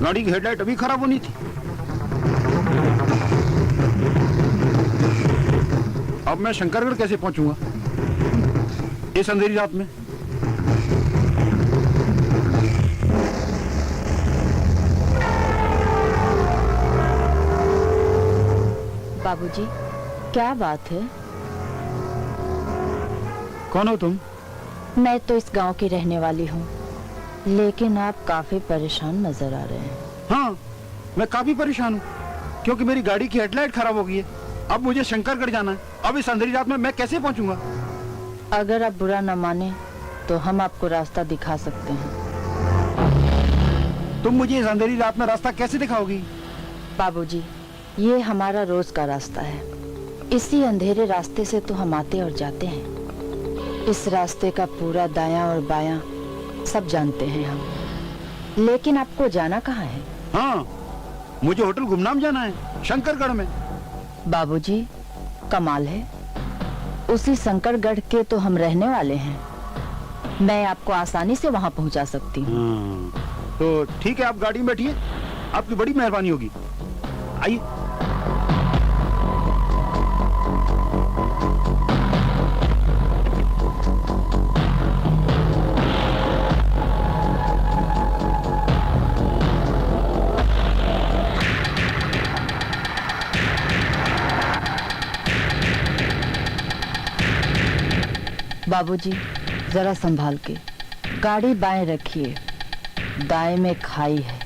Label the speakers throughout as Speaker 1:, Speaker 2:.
Speaker 1: गाड़ी की हेडलाइट अभी खराब होनी थी। अब मैं शंकरगढ़ कैसे पहुंचूंगा इस अंधेरी रात में?
Speaker 2: बाबूजी, क्या बात है?
Speaker 1: कौन हो तुम?
Speaker 2: मैं तो इस गांव की रहने वाली हूँ, लेकिन आप काफी परेशान नजर आ रहे हैं।
Speaker 1: हाँ, मैं काफी परेशान हूँ क्योंकि मेरी गाड़ी की हेडलाइट खराब हो गई है। अब मुझे शंकरगढ़ जाना है। अब इस अंधेरी रात में मैं कैसे पहुंचूंगा?
Speaker 2: अगर आप बुरा न माने तो हम आपको रास्ता दिखा सकते हैं।
Speaker 1: तुम मुझे इस अंधेरी रात में रास्ता कैसे दिखाओगी?
Speaker 2: बाबूजी, ये हमारा रोज का रास्ता है। इसी अंधेरे रास्ते से तो हम आते और जाते हैं। इस रास्ते का पूरा दायां और बायां सब जानते हैं हम। लेकिन आपको जाना कहाँ है?
Speaker 1: हाँ, मुझे होटल गुमनाम जाना है, शंकरगढ़ में।
Speaker 2: बाबूजी, कमाल है, उसी शंकरगढ़ के तो हम रहने वाले हैं। मैं आपको आसानी से वहां पहुंचा सकती हूँ।
Speaker 1: तो ठीक है, आप गाड़ी में बैठिए, आपकी बड़ी मेहरबानी होगी। आइए।
Speaker 2: बाबूजी, जरा संभाल के गाड़ी बाएं रखिए, दाएं में खाई है।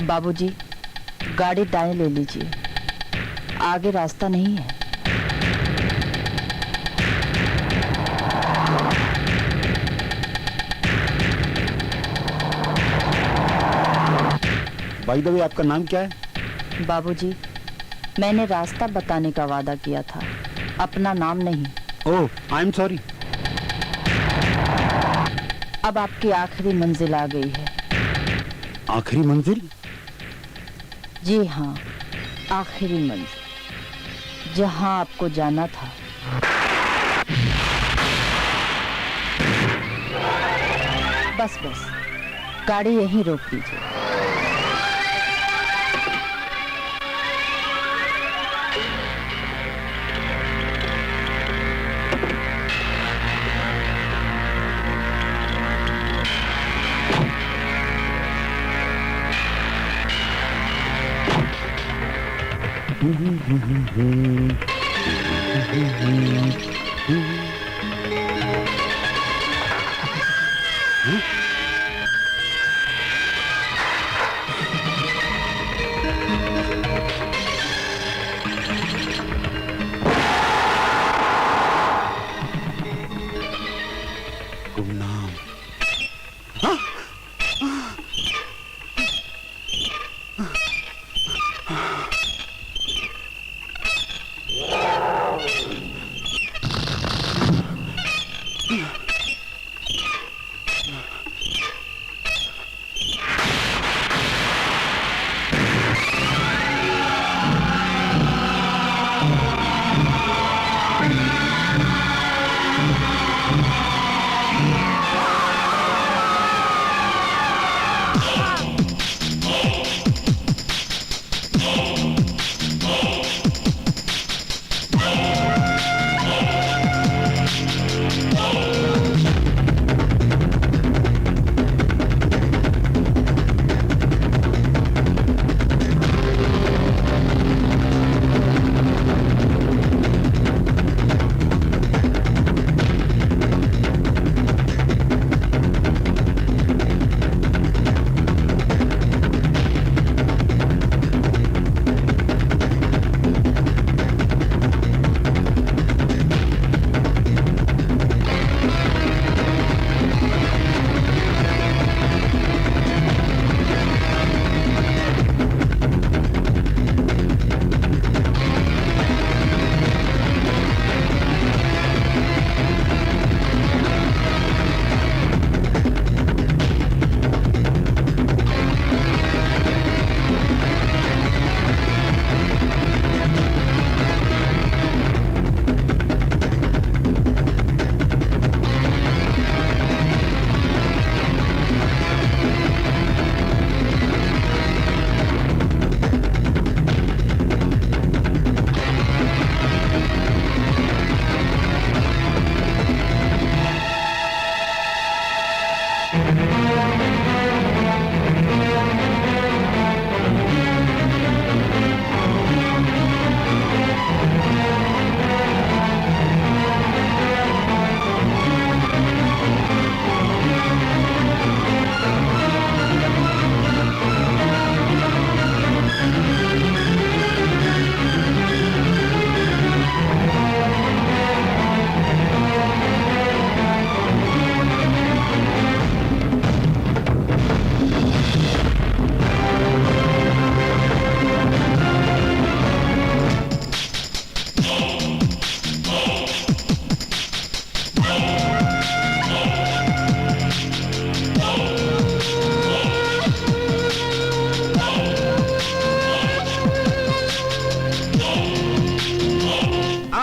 Speaker 2: बाबूजी, गाड़ी दाएं ले लीजिए, आगे रास्ता नहीं है।
Speaker 1: भाई दबे, आपका नाम क्या है?
Speaker 2: बाबूजी, मैंने रास्ता बताने का वादा किया था, अपना नाम नहीं।
Speaker 1: ओह, आई एम सॉरी।
Speaker 2: अब आपकी आखिरी मंजिल आ गई है।
Speaker 1: आखिरी मंजिल?
Speaker 2: जी हाँ, आखिरी मंजिल, जहाँ आपको जाना था। बस बस, गाड़ी यहीं रोक दीजिए।
Speaker 1: गुमनाम।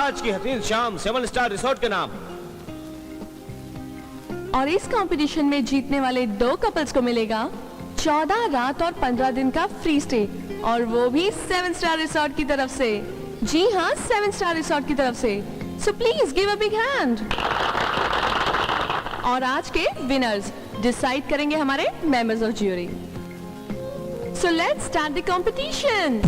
Speaker 3: आज की हसीन शाम 7 स्टार रिसोर्ट के नाम।
Speaker 4: और इस कंपटीशन में जीतने वाले 2 कपल्स को मिलेगा 14 रात और 15 दिन का फ्री स्टे, और वो भी 7 स्टार रिसोर्ट की तरफ से। जी हाँ, 7 स्टार रिसोर्ट की तरफ से। So please give a big hand. और आज के विनर्स डिसाइड करेंगे हमारे members of jury. So let's start the competition.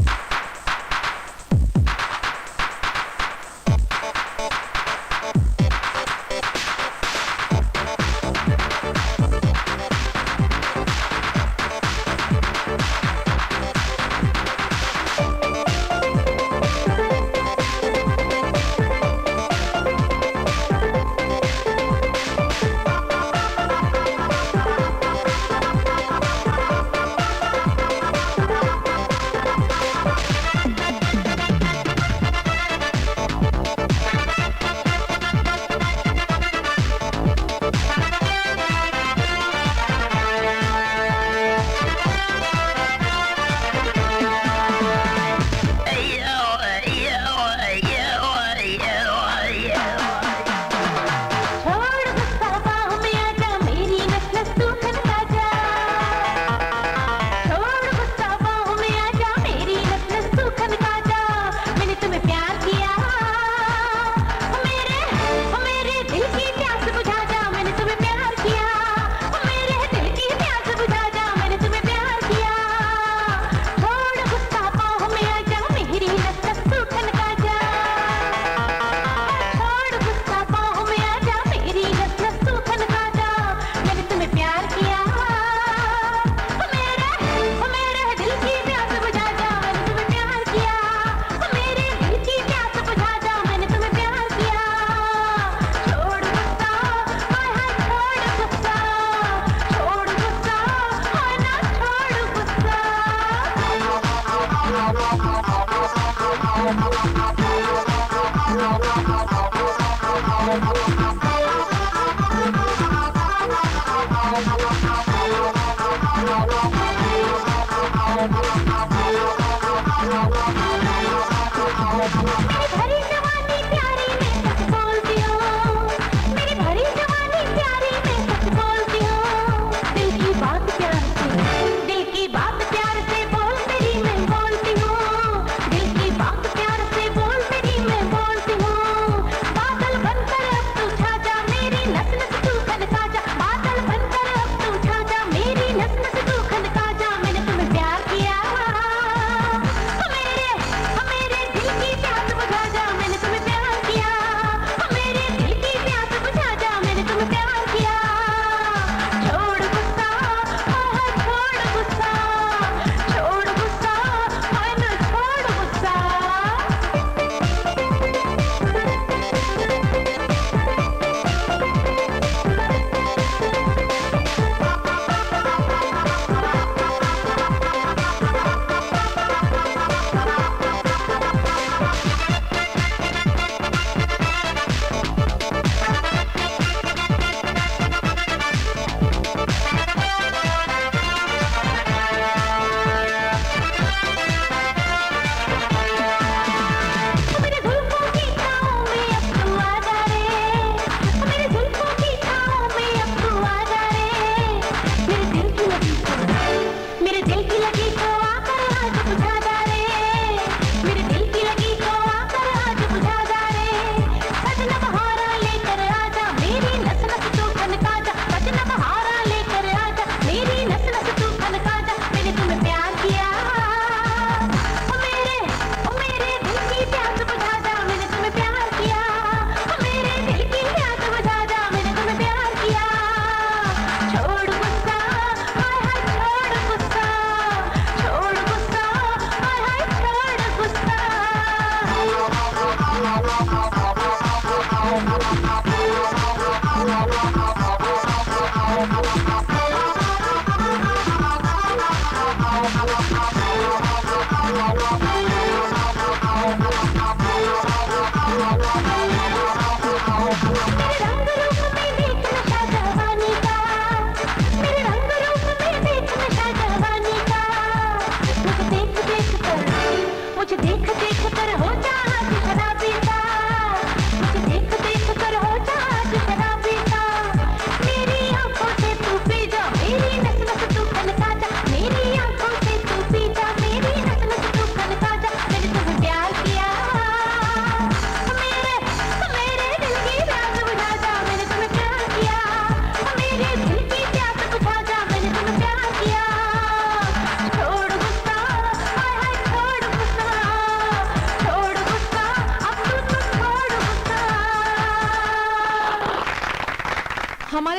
Speaker 5: देख देख कर हो चाहत शराबी का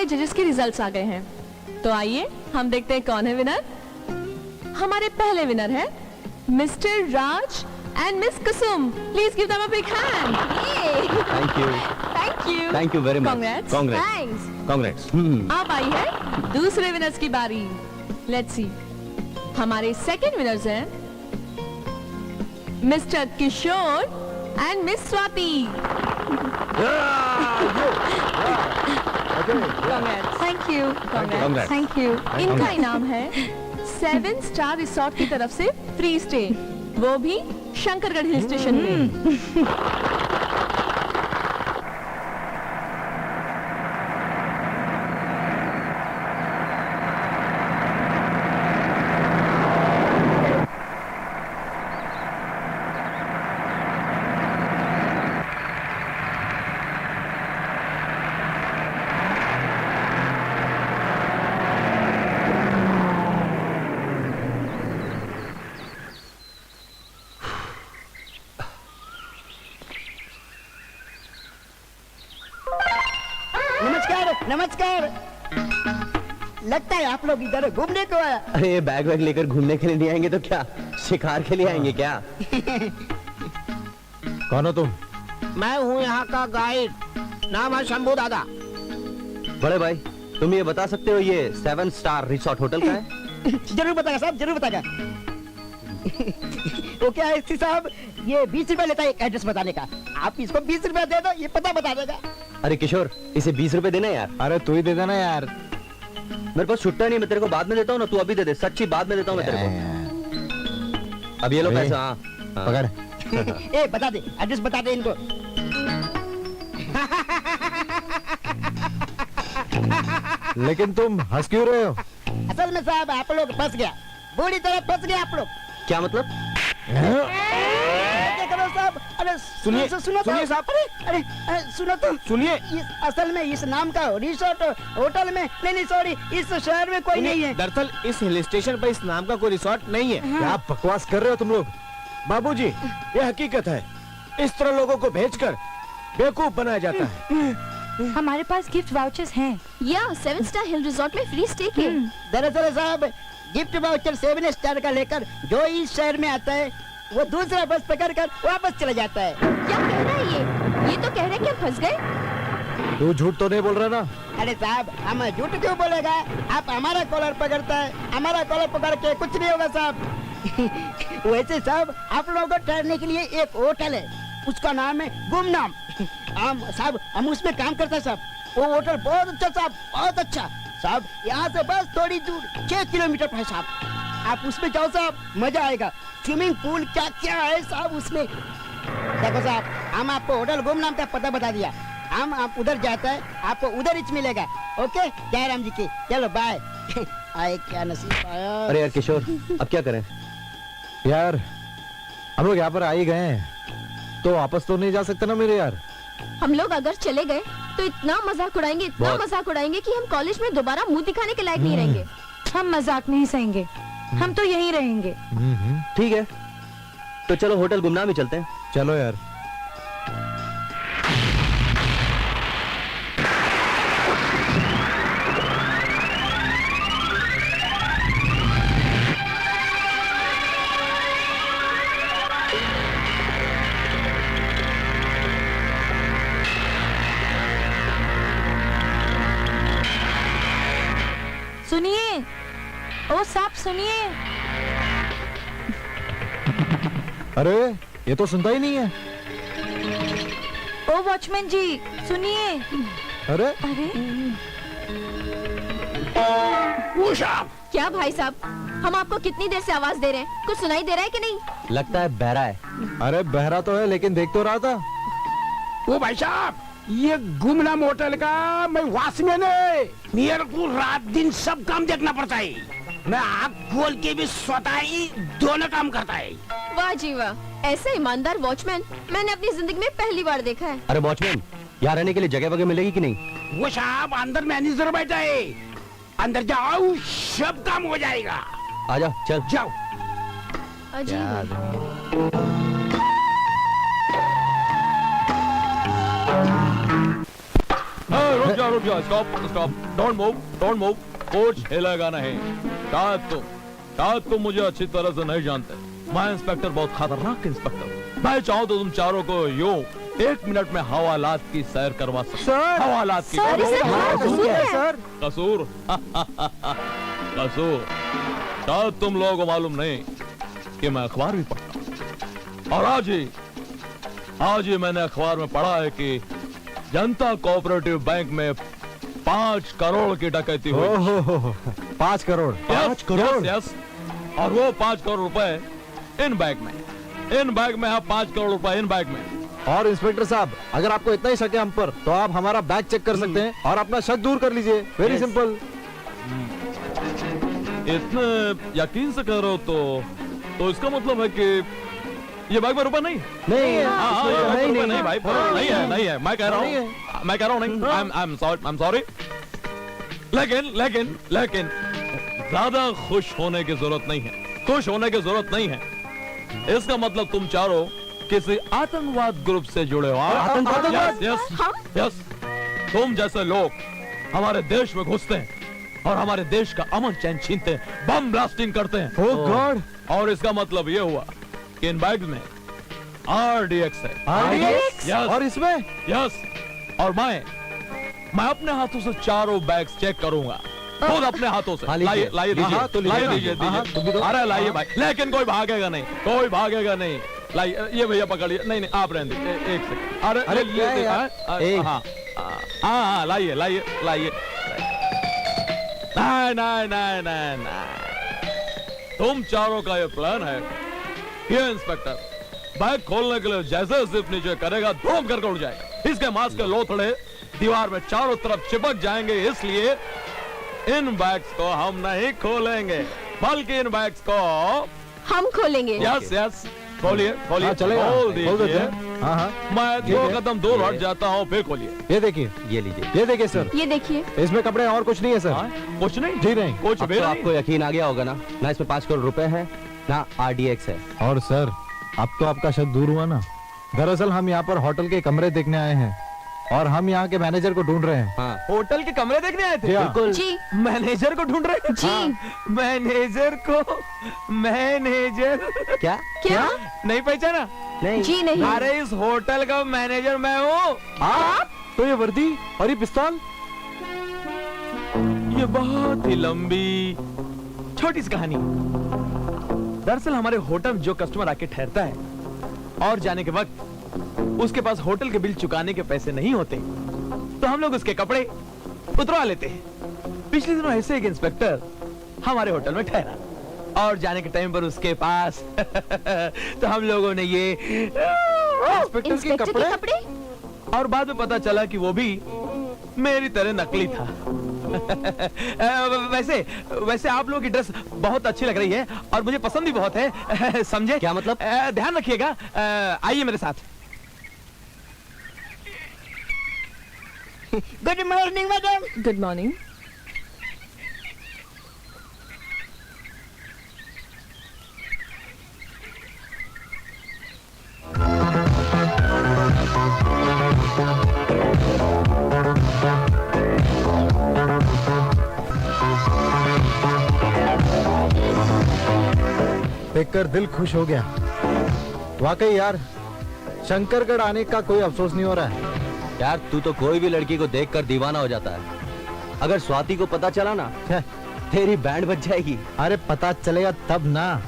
Speaker 4: जजेस के रिजल्ट्स आ गए हैं। तो आइए हम देखते हैं कौन है विनर। हमारे पहले विनर है mister Raj and miss Kusum. Please give them a big hand.
Speaker 3: Thank you,
Speaker 4: thank you,
Speaker 3: thank you very much.
Speaker 4: Congrats.
Speaker 3: Congrats,
Speaker 4: Thanks.
Speaker 3: Congrats.
Speaker 4: अब आई है दूसरे विनर्स की बारी। Let's see. हमारे सेकंड विनर्स हैं mister Kishore and miss Swati. Thank you,
Speaker 3: Congrats.
Speaker 4: Thank you. इनका इनाम है 7 स्टार रिसोर्ट की तरफ से फ्री स्टे, वो भी शंकरगढ़ हिल स्टेशन में।
Speaker 5: नमस्कार नमस्कार। लगता है आप लोग इधर घूमने को आया।
Speaker 3: अरे ये बैग वैग लेकर घूमने के लिए नहीं आएंगे तो क्या शिकार के लिए आएंगे क्या?
Speaker 6: कौन हो तुम?
Speaker 5: मैं हूँ यहाँ का गाइड, नाम है शंभू दादा।
Speaker 3: बड़े भाई तुम ये बता सकते हो ये 7 स्टार रिसोर्ट होटल का है?
Speaker 5: जरूर बताएगा साहब, जरूर बताएगा। वो क्या है एसपी साहब, ये 20 रुपए लेता है एक एड्रेस बताने का। आप इसको 20 रुपए दे दो, ये पता बता देगा।
Speaker 3: अरे किशोर इसे 20 रुपए देना यार।
Speaker 6: अरे तू ही दे देना यार।
Speaker 3: मेरे पास छुट्टा नहीं, मैं तेरे को बाद में देता हूँ ना, तू अभी दे दे। सच्ची बाद में देता हूँ मैं तेरे को। अब ये लो
Speaker 6: ए,
Speaker 3: पैसा। हाँ
Speaker 6: पकड़।
Speaker 5: ए बता दे, एड्रेस बता दे इनको।
Speaker 6: लेकिन तुम हंस क्यों रहे हो?
Speaker 5: असल में साहब आप लोग फंस गया, बुरी तरह फंस गया आप लोग।
Speaker 3: क्या मतलब?
Speaker 5: क्या करो साहब? अरे
Speaker 1: सुनिए,
Speaker 5: सुनो
Speaker 1: सुनिए साहब।
Speaker 5: अरे सुनो तो
Speaker 1: सुनिए।
Speaker 5: असल में इस नाम का रिसोर्ट होटल में नहीं सॉरी, इस शहर में कोई नहीं है।
Speaker 3: दरअसल इस हिल स्टेशन पर इस नाम का कोई रिसोर्ट नहीं है।
Speaker 6: क्या बकवास कर रहे हो तुम लोग?
Speaker 1: बाबूजी ये हकीकत है, इस तरह लोगों को भेजकर बेवकूफ बनाया जाता है।
Speaker 7: हमारे पास गिफ्ट वाउचर्स हैं।
Speaker 4: या 7 स्टार हिल रिसोर्ट में फ्री स्टे के।
Speaker 5: दरअसल साहब गिफ्ट वाउचर 7 स्टार का लेकर जो इस शहर में आता है वो दूसरा बस पकड़कर वापस चला जाता है।
Speaker 4: क्या कह रहा है ये तो कह रहा है कि हम फंस गए।
Speaker 6: तू झूठ तो नहीं बोल रहा ना?
Speaker 5: अरे साहब हम झूठ क्यों बोलेगा? आप हमारा कॉलर पकड़ता है, हमारा कॉलर पकड़ के कुछ नहीं होगा साहब। वैसे साहब आप लोगों को ठहरने के लिए एक होटल है, उसका नाम है गुमनाम। हम साहब हम उसमें काम करते हैं साहब। वो होटल बहुत अच्छा साहब, बहुत अच्छा साहब। यहाँ से बस थोड़ी दूर 6 किलोमीटर पर है साहब। आप उसमें जाओ साहब, मजा आएगा। स्विमिंग पूल क्या क्या है साहब उसमें। देखो साहब हम आपको होटल गुमनाम का पता बता दिया। हम आप उधर जाता है, आपको उधर ही मिलेगा। ओके जय राम जी की, चलो बाय। आए क्या नसीब आया।
Speaker 3: अरे यार किशोर अब क्या करें?
Speaker 6: यार हम लोग यहाँ पर आ ही गए हैं तो वापस तो नहीं जा सकते ना मेरे यार।
Speaker 4: हम लोग अगर चले गए तो इतना मजाक उड़ाएंगे, इतना
Speaker 3: बहुत।
Speaker 4: मजाक उड़ाएंगे कि हम कॉलेज में दोबारा मुंह दिखाने के लायक नहीं रहेंगे।
Speaker 7: हम मजाक नहीं सहेंगे, हम तो यहीं रहेंगे।
Speaker 3: ठीक है तो चलो होटल गुमनाम ही चलते हैं।
Speaker 6: चलो यार।
Speaker 7: सुनिए, ओ साहब सुनिए।
Speaker 6: अरे ये तो सुनता ही नहीं है।
Speaker 7: ओ वॉचमैन जी सुनिए।
Speaker 6: अरे
Speaker 7: अरे
Speaker 4: क्या भाई साहब, हम आपको कितनी देर से आवाज दे रहे हैं, कुछ सुनाई दे रहा है कि नहीं?
Speaker 3: लगता है बहरा है।
Speaker 6: अरे बहरा तो है लेकिन देख तो रहा था।
Speaker 1: ओ भाई साहब ये गुमनाम होटल का मैं वॉचमैन है। मेरे को रात दिन सब काम देखना पड़ता है। मैं आँख खोल के भी सोता ही दोनों काम करता है।
Speaker 4: वाह जी वाह, ऐसा ईमानदार वॉचमैन मैंने अपनी जिंदगी में पहली बार देखा है।
Speaker 3: अरे वॉचमैन यहाँ रहने के लिए जगह वगैरह मिलेगी कि नहीं?
Speaker 1: वो साहब अंदर मैनेजर बैठा है, अंदर जाओ सब काम हो जाएगा।
Speaker 3: आजा चल।
Speaker 1: जाओ।
Speaker 4: अजीब।
Speaker 1: रुक
Speaker 8: रुक जाओ, स्टॉप, डोंट मूव, कुछ हिलेगा नहीं। शायद तुम मुझे अच्छी तरह से नहीं जानते। मैं इंस्पेक्टर, बहुत खतरनाक इंस्पेक्टर। मैं चाहूँ तो तुम चारों को यूं 1 मिनट में हवालात की सैर करवा सकता हूँ। हवालात की कसूर कसूर शायद तुम लोगों को मालूम नहीं कि मैं अखबार भी पढ़ता हूँ। और आज ही मैंने अखबार में पढ़ा है कि जनता कोऑपरेटिव बैंक में 5 करोड़ की डकैती हुई।
Speaker 6: 5 करोड़?
Speaker 8: 5 करोड़? यस। और वो 5 करोड़ रुपए इन बैग में है। 5 करोड़ रुपए इन बैग में।
Speaker 6: और इंस्पेक्टर साहब, अगर आपको इतना ही शक है हम पर, तो आप हमारा बैग चेक कर सकते हैं और अपना शक दूर कर लीजिए। Very simple.
Speaker 8: इतने यकीन से कह रहे हो तो इसका मतलब है कि ये बैग में रुपए नहीं?
Speaker 6: नहीं है।
Speaker 8: नहीं भाई, नहीं है। मैं कह रहा हूँ नहीं। आई एम सॉरी। लेकिन ज्यादा खुश होने की जरूरत नहीं है। इसका मतलब तुम चारों किसी आतंकवाद ग्रुप से जुड़े हो।
Speaker 6: आतंकवाद?
Speaker 8: यस। तुम जैसे लोग हमारे देश में घुसते हैं और हमारे देश का अमन चैन छीनते हैं, बम ब्लास्टिंग करते हैं।
Speaker 6: ओह गॉड।
Speaker 8: और इसका मतलब ये हुआ कि इन बैग्स में RDX है।
Speaker 6: RDX?
Speaker 8: यस।
Speaker 6: और इसमें?
Speaker 8: यस। और मैं अपने हाथों से चारों बैग्स चेक करूंगा, खुद अपने हाथों से। लाइए दीजिए। अरे लाइए भाई, लेकिन कोई भागेगा नहीं। लाइए, ये भैया पकड़िए। नहीं आप रहने दीजिए, एक सेकंड। अरे हाँ, लाइए। नहीं। तुम चारों का ये प्लान है। ये इंस्पेक्टर बैग खोलने के लिए जैसे जिप नीचे करेगा, धूम करके उड़ जाएगा। इसके मांस के लोथड़े दीवार में चारों तरफ चिपक जाएंगे। इसलिए इन बैग्स को हम नहीं खोलेंगे, बल्कि इन बैग्स को
Speaker 4: हम खोलेंगे।
Speaker 8: यस। खोलिए।
Speaker 6: खोल दीजिए। हाँ।
Speaker 8: मैं 2 कदम दूर हट जाता हूँ, फिर खोलिए।
Speaker 6: ये देखिए,
Speaker 3: ये लीजिए।
Speaker 6: ये देखिए सर,
Speaker 4: ये देखिए।
Speaker 6: इसमें कपड़े और कुछ नहीं है सर।
Speaker 8: कुछ नहीं?
Speaker 6: जी नहीं।
Speaker 8: कुछ
Speaker 3: अब
Speaker 8: भी
Speaker 3: तो
Speaker 8: नहीं?
Speaker 3: आपको यकीन आ गया होगा ना इसमें 5 करोड़ रुपए है, ना RDX है।
Speaker 6: और सर, अब तो आपका शक दूर हुआ ना। दरअसल हम यहाँ पर होटल के कमरे देखने आए हैं और हम यहाँ के मैनेजर को ढूंढ रहे हैं।
Speaker 3: हाँ।
Speaker 8: होटल के कमरे देखने आए थे?
Speaker 3: बिल्कुल।
Speaker 4: जी।
Speaker 8: मैनेजर को ढूंढ रहे हैं?
Speaker 4: जी।
Speaker 8: मैनेजर
Speaker 3: क्या?
Speaker 8: नहीं पहचाना?
Speaker 3: नहीं।
Speaker 4: जी नहीं।
Speaker 8: अरे इस होटल का मैनेजर मैं हूँ।
Speaker 6: आप? तो ये वर्दी और ये पिस्तौल?
Speaker 8: ये बहुत ही लंबी छोटी सी कहानी। दरअसल हमारे होटल में जो कस्टमर आके ठहरता है और जाने के वक्त उसके पास होटल के बिल चुकाने के पैसे नहीं होते, तो हम लोग उसके कपड़े उतरवा लेते हैं। पिछले दिनों ऐसे एक इंस्पेक्टर हमारे होटल में ठहरा और जाने के टाइम पर उसके पास तो हम लोगों ने ये
Speaker 6: इंस्पेक्टर के कपड़े?
Speaker 8: और बाद में पता चला कि वो भी मेरी तरह नकली था। वैसे आप लोगों की ड्रेस बहुत अच्छी लग रही है और मुझे पसंद भी बहुत है। समझे?
Speaker 3: क्या मतलब?
Speaker 8: ध्यान रखिएगा। आइए मेरे साथ।
Speaker 5: Good morning madam.
Speaker 4: Good morning.
Speaker 6: देखकर दिल खुश हो गया। वाकई यार, शंकरगढ़ आने का कोई अफसोस नहीं हो रहा है।
Speaker 3: यार तू तो कोई भी लड़की को देखकर दीवाना हो जाता है। अगर स्वाति को पता चला ना, तेरी बैंड बज जाएगी।
Speaker 6: अरे पता चलेगा तब ना।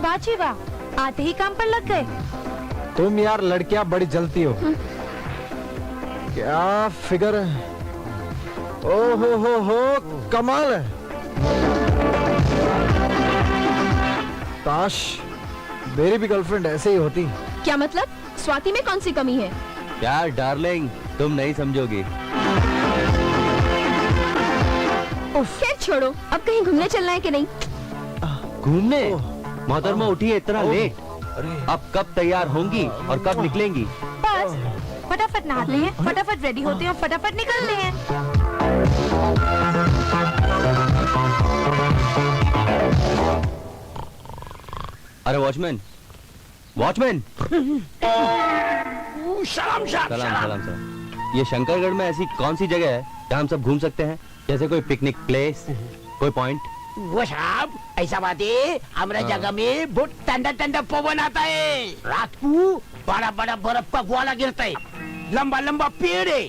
Speaker 7: बाची वाह, आते ही काम पर लग गए।
Speaker 6: तुम यार लड़कियां बड़ी जलती हो। क्या फिगर है। ओ हो कमाल है। काश मेरी भी गर्लफ्रेंड ऐसे ही होती।
Speaker 4: क्या मतलब? स्वाति में कौन सी कमी है?
Speaker 3: यार डार्लिंग, तुम नहीं समझोगी।
Speaker 4: खैर छोड़ो, अब कहीं घूमने चलना है कि नहीं?
Speaker 3: घूमने? मोहतरमा उठी है इतना लेट। अब कब तैयार होंगी और कब निकलेंगी?
Speaker 7: बस फटाफट नहाते हैं, फटाफट रेडी होते हैं और फटाफट निकलते हैं।
Speaker 3: अरे वॉचमैन, वॉचमैन।
Speaker 1: सलाम साहब,
Speaker 3: सलाम सलाम सर। ये शंकरगढ़ में ऐसी कौन सी जगह है जहाँ हम सब घूम सकते हैं? जैसे कोई पिकनिक प्लेस, कोई पॉइंट?
Speaker 1: वो साहब ऐसा बात है, हमारा जगह में बहुत ठंडा ठंडा पवन आता है। रात को बड़ा बड़ा बर्फ का गोला गिरता है, लंबा लंबा पेड़ है,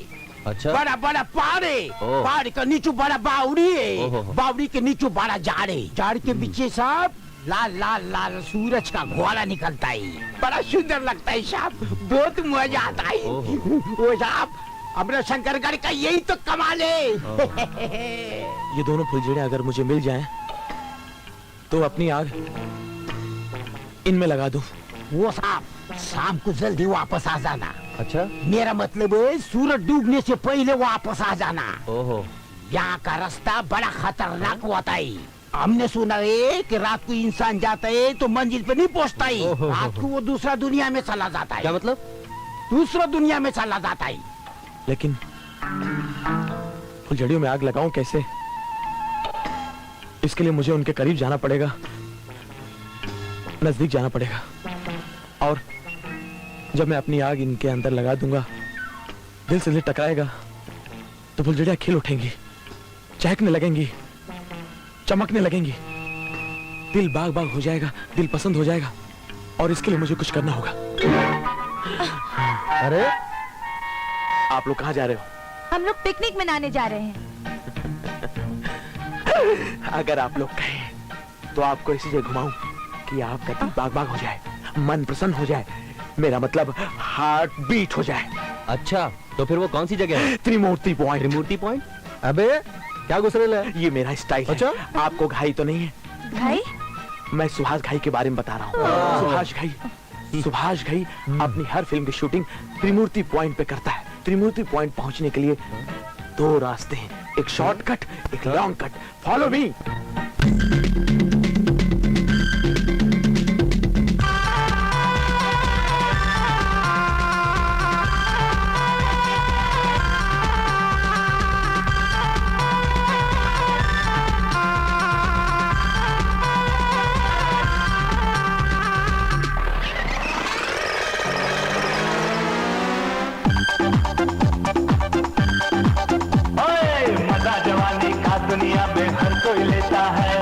Speaker 3: अच्छा।
Speaker 1: बड़ा बड़ा पहाड़ है,
Speaker 3: ओह।
Speaker 1: पहाड़ के नीचे बड़ा बावड़ी है,
Speaker 3: ओहो।
Speaker 1: बावड़ी के नीचे बड़ा झाड़ है, झाड़ के पीछे साहब लाल लाल लाल सूरज का गोला निकलता है। बड़ा सुंदर लगता है साहब, बहुत मजा आता है।
Speaker 3: ओहो।
Speaker 1: वो साहब हमारा शंकरगढ़ का यही तो कमाल है।
Speaker 8: ये दोनों फुलझड़े अगर मुझे मिल जाएं, तो अपनी आग इनमें लगा दूं।
Speaker 1: वो साहब शाम को जल्दी वापस आ जाना।
Speaker 3: अच्छा।
Speaker 1: मेरा मतलब है सूरज डूबने से पहले वापस आ जाना।
Speaker 3: ओहो।
Speaker 1: यहाँ का रास्ता बड़ा खतरनाक होता है। हमने सुना है कि रात को इंसान जाता है तो मंजिल पे नहीं पहुँचता है,
Speaker 3: ओहो।
Speaker 1: रात को वो दूसरा दुनिया में चला जाता
Speaker 3: क्या
Speaker 1: है।
Speaker 3: मतलब?
Speaker 1: दूसरा दुनिया में चला जाता है।
Speaker 8: लेकिन फुलझड़ियों में आग लगाऊं कैसे? इसके लिए मुझे उनके करीब जाना पड़ेगा, नजदीक जाना पड़ेगा। और जब मैं अपनी आग इनके अंदर लगा दूंगा, दिल से दिल टकराएगा तो फुलझड़ियां खिल उठेंगी, चहकने लगेंगी, चमकने लगेंगी, दिल बाग बाग हो जाएगा, दिल पसंद हो जाएगा। और इसके लिए मुझे कुछ करना होगा।
Speaker 6: अरे
Speaker 8: आप लोग कहाँ जा रहे हो?
Speaker 7: हम लोग पिकनिक मनाने जा रहे हैं।
Speaker 8: अगर आप लोग कहें तो आपको ऐसी जगह घुमाऊं कि आपका दिल बाग बाग हो जाए, मन प्रसन्न हो जाए, मेरा मतलब हार्ट बीट हो जाए।
Speaker 3: अच्छा, तो फिर वो कौन सी जगह है?
Speaker 8: त्रिमूर्ति पॉइंट।
Speaker 3: त्रिमूर्ति पॉइंट?
Speaker 6: अबे क्या गुस्सेल है?
Speaker 8: ये मेरा स्टाइल है।
Speaker 6: अच्छा?
Speaker 8: आपको घाई तो नहीं है?
Speaker 7: भाई
Speaker 8: मैं सुभाष घाई के बारे में बता रहा हूँ। सुभाष घाई अपनी हर फिल्म की शूटिंग त्रिमूर्ति पॉइंट पे करता है। त्रिमूर्ति पॉइंट पहुंचने के लिए दो रास्ते हैं, एक शॉर्टकट, एक लॉन्ग कट। Follow me.
Speaker 9: मजा जवानी का दुनिया में हर कोई लेता है,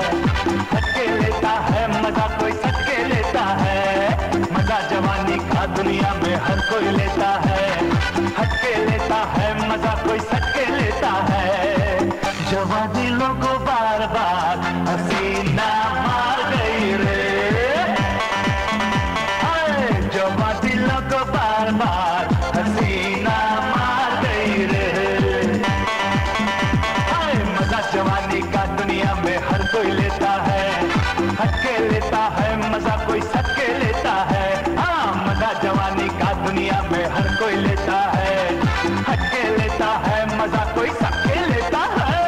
Speaker 9: हटके लेता है मजा, कोई सटके लेता है। मजा जवानी का दुनिया में हर कोई लेता है, हटके लेता है मजा, कोई सटके लेता है। जवानी लोगों बार बार हसीना मार गई रे, जवानी लोगों बार बार हसीना मार गई रे। जवानी का दुनिया में हर कोई लेता है, हटके लेता है मजा, कोई सटके लेता है। हाँ, मजा जवानी का दुनिया में हर कोई लेता है, हटके लेता है मजा, कोई सटके लेता है।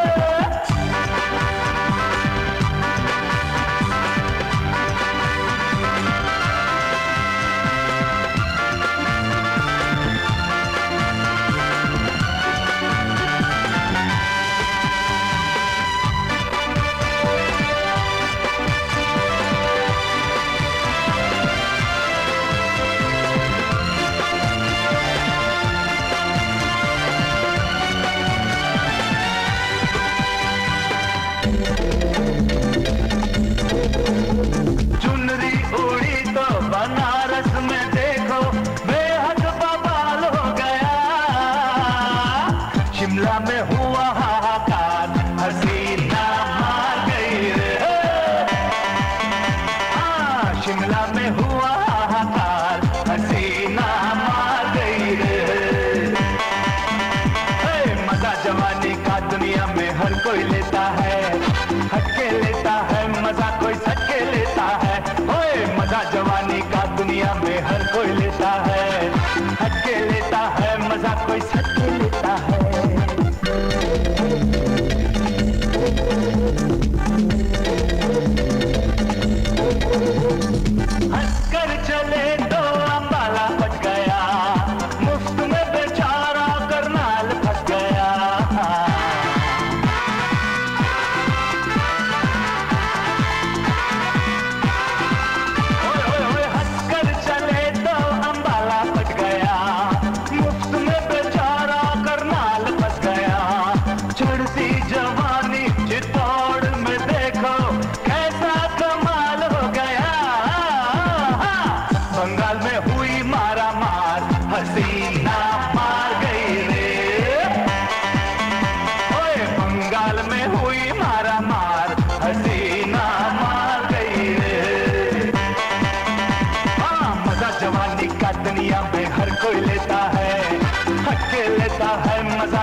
Speaker 9: चुनरी उड़ी तो बनारस में देखो बेहद बवाल हो गया। शिमला में हुआ हाहाकार, हसीना मार गई रे। हाँ, शिमला में हुआ हाहाकार, हसीना मार गई रे। मजा जवानी का दुनिया में हर कोई लेता है, हटके लेता है मजा, कोई सटके लेता है। ओए मजा जवानी का दुनिया में हर कोई लेता है, हटके लेता है मजा, कोई सटके लेता है। हंसकर चले तो अंबाला बच गया,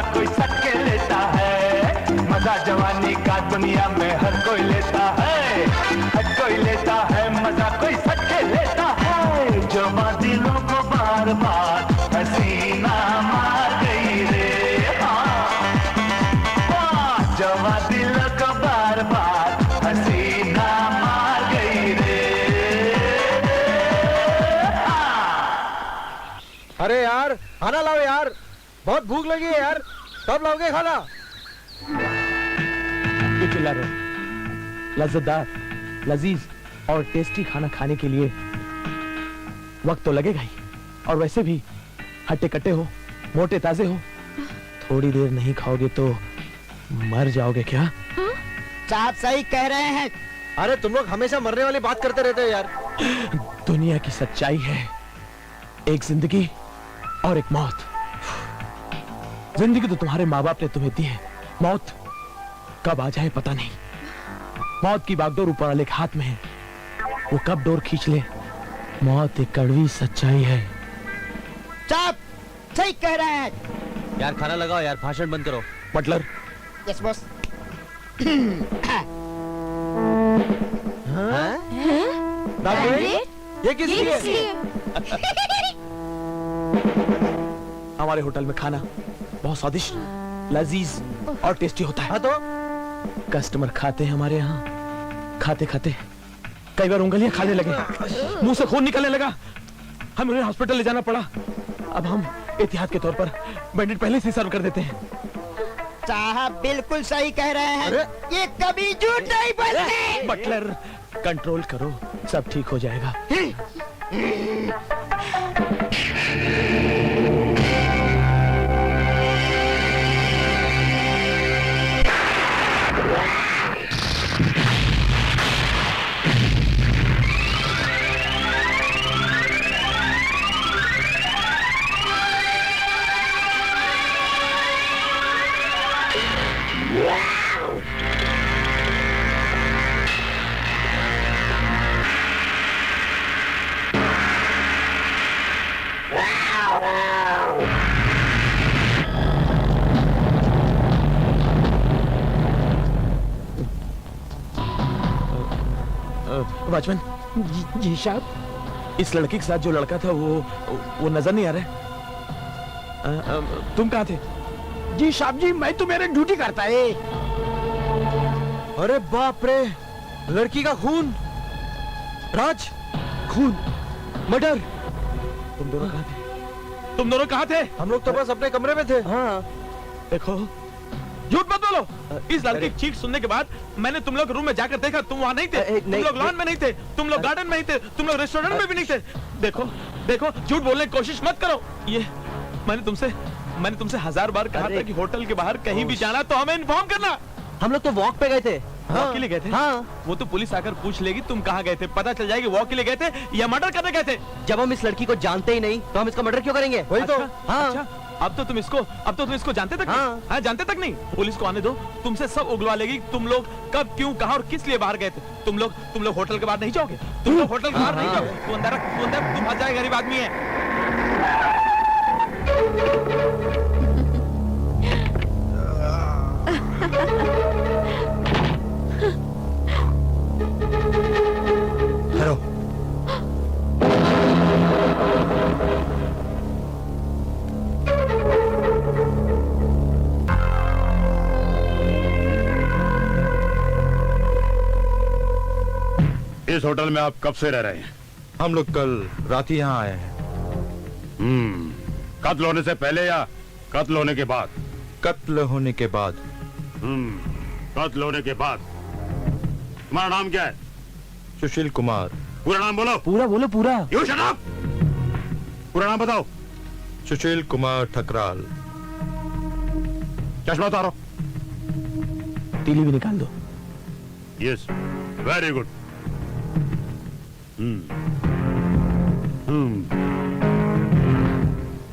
Speaker 9: मजा कोई सटके लेता है। मजा जवानी का दुनिया में हर कोई लेता है, हर कोई लेता है, मजा कोई सटके लेता है। जवां दिलों को बार बार हसीना मार गई रे, हाँ जवां दिलों को बार बार हसीना मार गई रे।
Speaker 6: अरे यार खाना लाओ यार, बहुत भूख लगी है यार, कब लाओगे खाना?
Speaker 8: क्यों चिल्ला रहे? लज्जतदार, लजीज और टेस्टी खाना खाने के लिए वक्त तो लगेगा ही, और वैसे भी हट्टे कट्टे हो, मोटे ताजे हो, थोड़ी देर नहीं खाओगे तो मर जाओगे क्या?
Speaker 5: साहब सही कह रहे हैं।
Speaker 6: अरे तुम लोग हमेशा मरने वाली बात करते रहते हो यार।
Speaker 8: दुनिया की सच्चाई है, एक जिंदगी और एक मौत। जिंदगी तो तुम्हारे माँ बाप ने तुम्हें दी है, मौत कब आ जाए पता नहीं। मौत की बागडोर ऊपर वाले के हाथ में है, वो कब डोर खींच ले, मौत एक कड़वी सच्चाई है।
Speaker 5: साहब सही कह रहे हैं।
Speaker 3: यार खाना लगाओ यार, भाषण बंद करो।
Speaker 8: Butler,
Speaker 5: yes boss.
Speaker 6: ये किस लिए?
Speaker 8: हमारे होटल में खाना बहुत स्वादिष्ट, लजीज और टेस्टी होता है।
Speaker 6: हाँ तो
Speaker 8: कस्टमर खाते हैं हमारे यहाँ, खाते खाते कई बार उंगलियां खाने लगे, मुंह से खून निकलने लगा, हमें उन्हें हॉस्पिटल ले जाना पड़ा। अब हम एहतियात के तौर पर बैंडेड पहले से सर्व कर देते हैं।
Speaker 5: साहब बिल्कुल सही कह रहे हैं, ये कभी झूठ नहीं बोलते।
Speaker 8: बटलर कंट्रोल करो, सब ठीक हो जाएगा। वॉचमैन
Speaker 1: जी साहब।
Speaker 8: इस लड़के के साथ जो लड़का था वो नजर नहीं आ रहा है। तुम कहाँ थे?
Speaker 1: जी साहब जी, मैं तो मेरे ड्यूटी करता है।
Speaker 6: अरे बाप रे, लड़की का खून, राज, खून, मर्डर।
Speaker 8: तुम दोनों कहाँ थे? तुम दोनों कहाँ थे?
Speaker 6: हम लोग तो बस अपने कमरे में थे।
Speaker 3: हाँ
Speaker 8: देखो, झूठ मत बोलो। इस लड़के की चीख सुनने के बाद मैंने तुम लोग रूम में जाकर देखा, तुम वहाँ नहीं थे, तुम लोग लॉन में नहीं थे, तुम लोग गार्डन में नहीं थे, तुम लोग रेस्टोरेंट में भी नहीं थे। देखो देखो, झूठ बोलने की कोशिश मत करो। ये मैंने तुमसे 1000 बार कहा था कि होटल के बाहर कहीं भी जाना तो हमें इन्फॉर्म करना।
Speaker 3: हम लोग तो वॉक पे गए थे।
Speaker 8: वॉक के लिए गए थे?
Speaker 3: हाँ।
Speaker 8: वो तो पुलिस आकर पूछ लेगी तुम कहाँ गए थे, पता चल जाएगी वॉक के लिए गए थे या मर्डर करने गए थे।
Speaker 3: जब हम इस लड़की को जानते ही नहीं तो हम इसका मर्डर क्यों करेंगे?
Speaker 6: वही तो।
Speaker 3: हाँ।
Speaker 8: अच्छा, अब तो तुम इसको जानते तक नहीं? हाँ, जानते तक नहीं। पुलिस को आने दो, तुमसे सब उगलवा लेगी। तुम लोग कब, क्यों, कहाँ और किस लिए बाहर गए थे। तुम लोग होटल के बाहर नहीं जाओगे, तुम लोग होटल के बाहर नहीं जाओगे। तू अंदर, तुम फंस जाए, गरीब आदमी है।
Speaker 6: हेलो,
Speaker 10: इस होटल में आप कब से रह रहे हैं?
Speaker 6: हम लोग कल रात ही यहाँ आए हैं।
Speaker 10: कत्ल होने से पहले या कत्ल होने के बाद?
Speaker 6: कत्ल होने के बाद।
Speaker 10: कत्ल होने के बाद। तुम्हारा नाम क्या है?
Speaker 6: सुशील कुमार।
Speaker 10: पूरा नाम बोलो।
Speaker 8: पूरा बोलो, पूरा।
Speaker 10: You shut up. पूरा नाम बताओ।
Speaker 6: सुशील कुमार ठकराल।
Speaker 10: चश्मा उतारो।
Speaker 8: तीली भी निकाल दो।
Speaker 10: Yes, very good.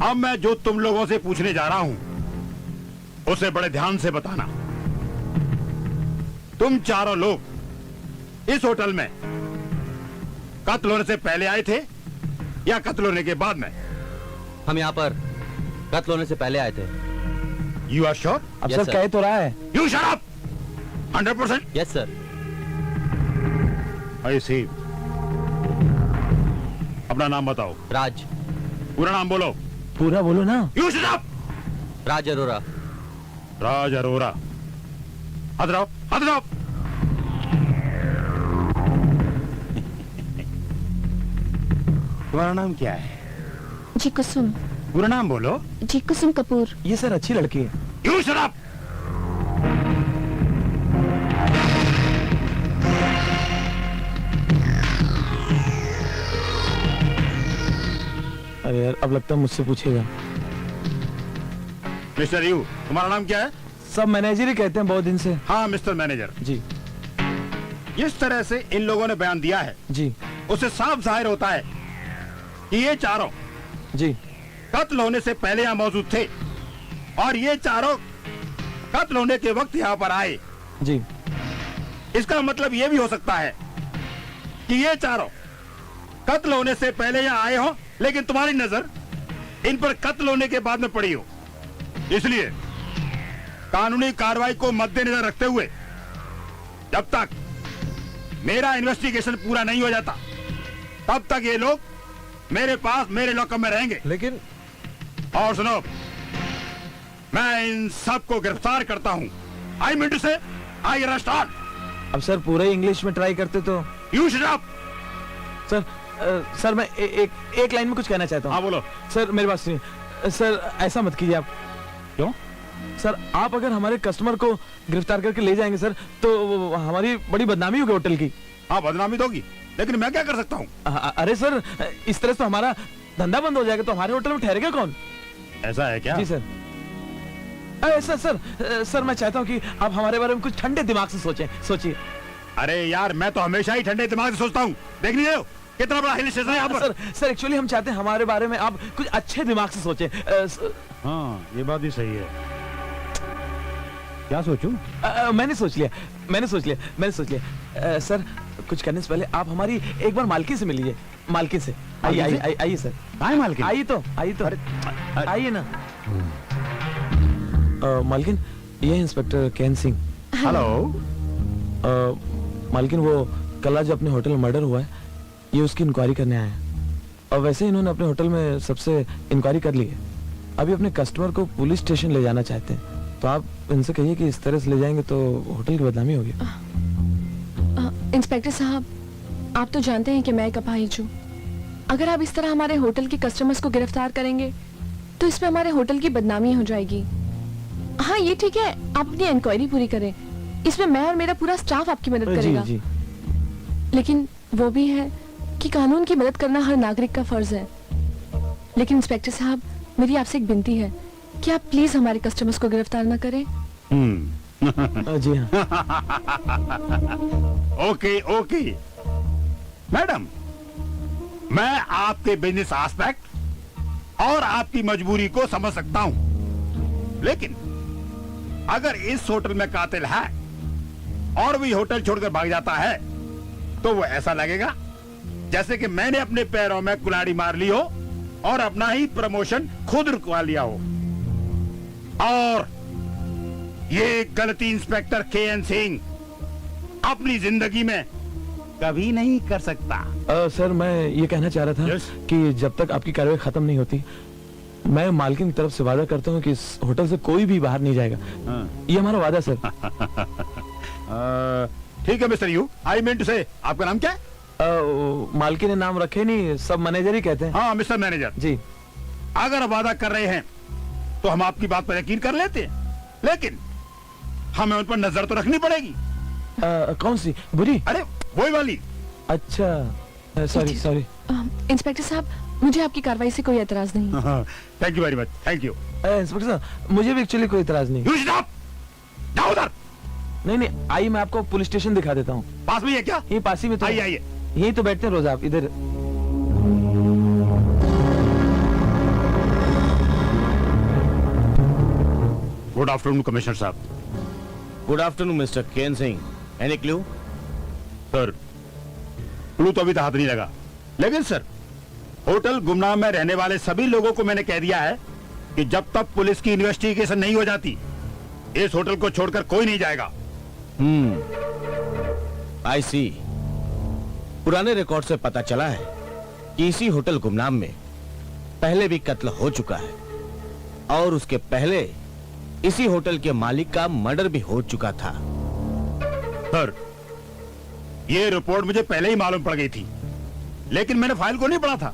Speaker 10: अब मैं जो तुम लोगों से पूछने जा रहा हूं उसे बड़े ध्यान से बताना। तुम चारों लोग इस होटल में कत्ल होने से पहले आए थे या कत्ल होने के बाद में?
Speaker 3: हम यहाँ पर कत्ल होने से पहले आए थे।
Speaker 10: You are sure?
Speaker 8: अब
Speaker 3: Yes,
Speaker 8: सर
Speaker 3: sir.
Speaker 8: कह तो रहा है।
Speaker 10: You shut up. 100%?
Speaker 3: Yes sir.
Speaker 10: I see. अपना नाम बताओ।
Speaker 3: राज।
Speaker 10: पूरा नाम बोलो।
Speaker 8: पूरा बोलो ना।
Speaker 10: You shut up.
Speaker 3: Raj Arora.
Speaker 10: Raj Arora. हाथ रहो, हाथ रहो। तुम्हारा नाम क्या है?
Speaker 7: जी कुसुम।
Speaker 10: पूरा नाम बोलो।
Speaker 7: जी कुसुम कपूर।
Speaker 8: ये सर अच्छी लड़की है।
Speaker 10: You shut up.
Speaker 8: अरे यार अब लगता है मुझसे पूछेगा।
Speaker 10: मिस्टर यू, तुम्हारा नाम क्या है?
Speaker 8: सब मैनेजर ही कहते हैं बहुत दिन से।
Speaker 10: हाँ मिस्टर मैनेजर।
Speaker 8: जी
Speaker 10: जिस तरह से इन लोगों ने बयान दिया है
Speaker 8: जी
Speaker 10: उससे साफ जाहिर होता है कि ये चारों
Speaker 8: जी।
Speaker 10: कत्ल होने से पहले यहाँ मौजूद थे और ये चारों कत्ल होने के वक्त यहाँ पर आए।
Speaker 8: जी
Speaker 10: इसका मतलब ये भी हो सकता है कि ये चारों कत्ल होने से पहले यहाँ आए हो, लेकिन तुम्हारी नजर इन पर कत्ल होने के बाद में पड़ी हो। इसलिए कानूनी कार्रवाई को मद्देनजर रखते हुए जब तक मेरा इन्वेस्टिगेशन पूरा नहीं हो जाता तब तक ये लोग मेरे पास मेरे लॉकअप में रहेंगे।
Speaker 8: लेकिन
Speaker 10: और सुनो, मैं इन सबको गिरफ्तार करता हूं। आई मीन टू से आई अरेस्ट ऑल।
Speaker 8: अब सर पूरे इंग्लिश में ट्राई करते तो।
Speaker 10: You shut up.
Speaker 8: Sir sir मैं एक लाइन में कुछ कहना चाहता
Speaker 10: हाँ
Speaker 8: हूँ।
Speaker 10: बोलो।
Speaker 8: सर मेरी बात सुनिए। सर ऐसा मत कीजिए आप।
Speaker 10: क्यों?
Speaker 8: सर आप अगर हमारे कस्टमर को गिरफ्तार करके ले जाएंगे सर तो हमारी बड़ी बदनामी होगी होटल की।
Speaker 10: हाँ बदनामी तो होगी, लेकिन मैं क्या कर सकता हूँ?
Speaker 8: अरे सर इस तरह से तो हमारा धंधा बंद हो जाएगा, तो हमारे होटल में ठहरेगा कौन?
Speaker 10: ऐसा है क्या?
Speaker 8: जी सर। सर मैं चाहता हूँ कि आप हमारे बारे में कुछ ठंडे दिमाग से सोचिए।
Speaker 10: अरे यार मैं तो हमेशा ही ठंडे दिमाग से सोचता हूँ। देख नहीं रहे हो कितना बड़ा हिल स्टेशन है यहाँ पर?
Speaker 8: सर एक्चुअली हम चाहते हैं हमारे बारे में आप कुछ अच्छे दिमाग से सोचें।
Speaker 10: हाँ ये बात भी सही है। क्या सोचूं?
Speaker 8: मैंने सोच लिया। सर कुछ करने से पहले आप हमारी एक बार मालकिन से मिल लीजिए। मालकिन से आइए सर।
Speaker 10: कहाँ है मालकिन?
Speaker 8: आइए तो आइए ना। मालकिन ये है इंस्पेक्टर केन सिंह।
Speaker 10: हेलो।
Speaker 8: मालकिन वो कल जो अपने होटल में मर्डर हुआ है ये उसकी इंक्वायरी करने आए हैं। और वैसे इन्होंने अपने होटल में सबसे इंक्वायरी कर ली है। अभी अपने कस्टमर को पुलिस स्टेशन ले जाना चाहते हैं, तो आप इनसे कहिए कि इस तरह से ले जाएंगे तो होटल की बदनामी होगी।
Speaker 4: इंस्पेक्टर साहब आप तो जानते हैं कि मैं एक अपाहिज हूँ। अगर आप इस तरह हमारे होटल के कस्टमर्स को गिरफ्तार करेंगे तो इसमें हमारे होटल की बदनामी हो जाएगी। हाँ ये ठीक है, आप अपनी इंक्वायरी पूरी करें, इसमें मैं और मेरा पूरा स्टाफ आपकी मदद करेगा।
Speaker 8: जी।
Speaker 4: लेकिन वो भी है कि कानून की मदद करना हर नागरिक का फर्ज है। लेकिन इंस्पेक्टर साहब मेरी आपसे एक विनती है कि आप प्लीज हमारे कस्टमर्स को गिरफ्तार न करें।
Speaker 8: जी हाँ।
Speaker 10: ओके मैडम, मैं आपके बिजनेस एस्पेक्ट और आपकी मजबूरी को समझ सकता हूं, लेकिन अगर इस होटल में कातिल है और भी होटल छोड़कर भाग जाता है तो वो ऐसा लगेगा जैसे कि मैंने अपने पैरों में कुल्हाड़ी मार ली हो और अपना ही प्रमोशन खुद रुकवा लिया हो। और ये गलती इंस्पेक्टर केएन सिंह अपनी जिंदगी में कभी नहीं कर सकता।
Speaker 8: सर मैं ये कहना चाह रहा था
Speaker 10: Yes?
Speaker 8: कि जब तक आपकी कार्रवाई खत्म नहीं होती मैं मालकिन की तरफ से वादा करता हूँ कि इस होटल से कोई भी बाहर नहीं जाएगा। ये हमारा वादा सर।
Speaker 10: ठीक है mister you, I mean to say आपका नाम क्या है?
Speaker 8: मालकिन ने नाम रखे नहीं, सब मैनेजर ही कहते हैं।
Speaker 10: हाँ मिस्टर मैनेजर
Speaker 8: जी।
Speaker 10: अगर वादा कर रहे हैं तो हम आपकी बात पर यकीन कर लेते हैं, लेकिन हमें उन पर नजर तो रखनी पड़ेगी।
Speaker 8: कौन सी बुरी?
Speaker 10: अरे वही वाली।
Speaker 8: अच्छा सॉरी।
Speaker 4: इंस्पेक्टर साहब मुझे आपकी कार्रवाई से कोई एतराज नहीं।
Speaker 10: Thank you very much. Thank you.
Speaker 8: Inspector साहब मुझे भी एक्चुअली कोई इतराज नहीं।
Speaker 10: यू स्टॉप, जाओ उधर।
Speaker 8: नहीं आइए मैं आपको पुलिस स्टेशन दिखा देता हूँ।
Speaker 10: पास में है क्या?
Speaker 8: ये पास ही में तो
Speaker 10: आइए आइए।
Speaker 8: यही तो बैठते हैं रोज आप इधर।
Speaker 10: गुड आफ्टरनून कमिश्नर साहब।
Speaker 11: Good afternoon mister Ken Singh. Any clue?
Speaker 10: Sir clue तो अभी तक हाथ नहीं लगा, लेकिन सर होटल गुमनाम में रहने वाले सभी लोगों को मैंने कह दिया है कि जब तक पुलिस की इन्वेस्टिगेशन नहीं हो जाती इस होटल को छोड़कर कोई नहीं जाएगा।
Speaker 11: आई सी। पुराने रिकॉर्ड से पता चला है कि इसी होटल गुमनाम में पहले भी कत्ल हो चुका है और उसके पहले इसी होटल के मालिक का मर्डर भी हो चुका था।
Speaker 10: सर, ये रिपोर्ट मुझे पहले ही मालूम पड़ गई थी, लेकिन मैंने फाइल को नहीं पढ़ा था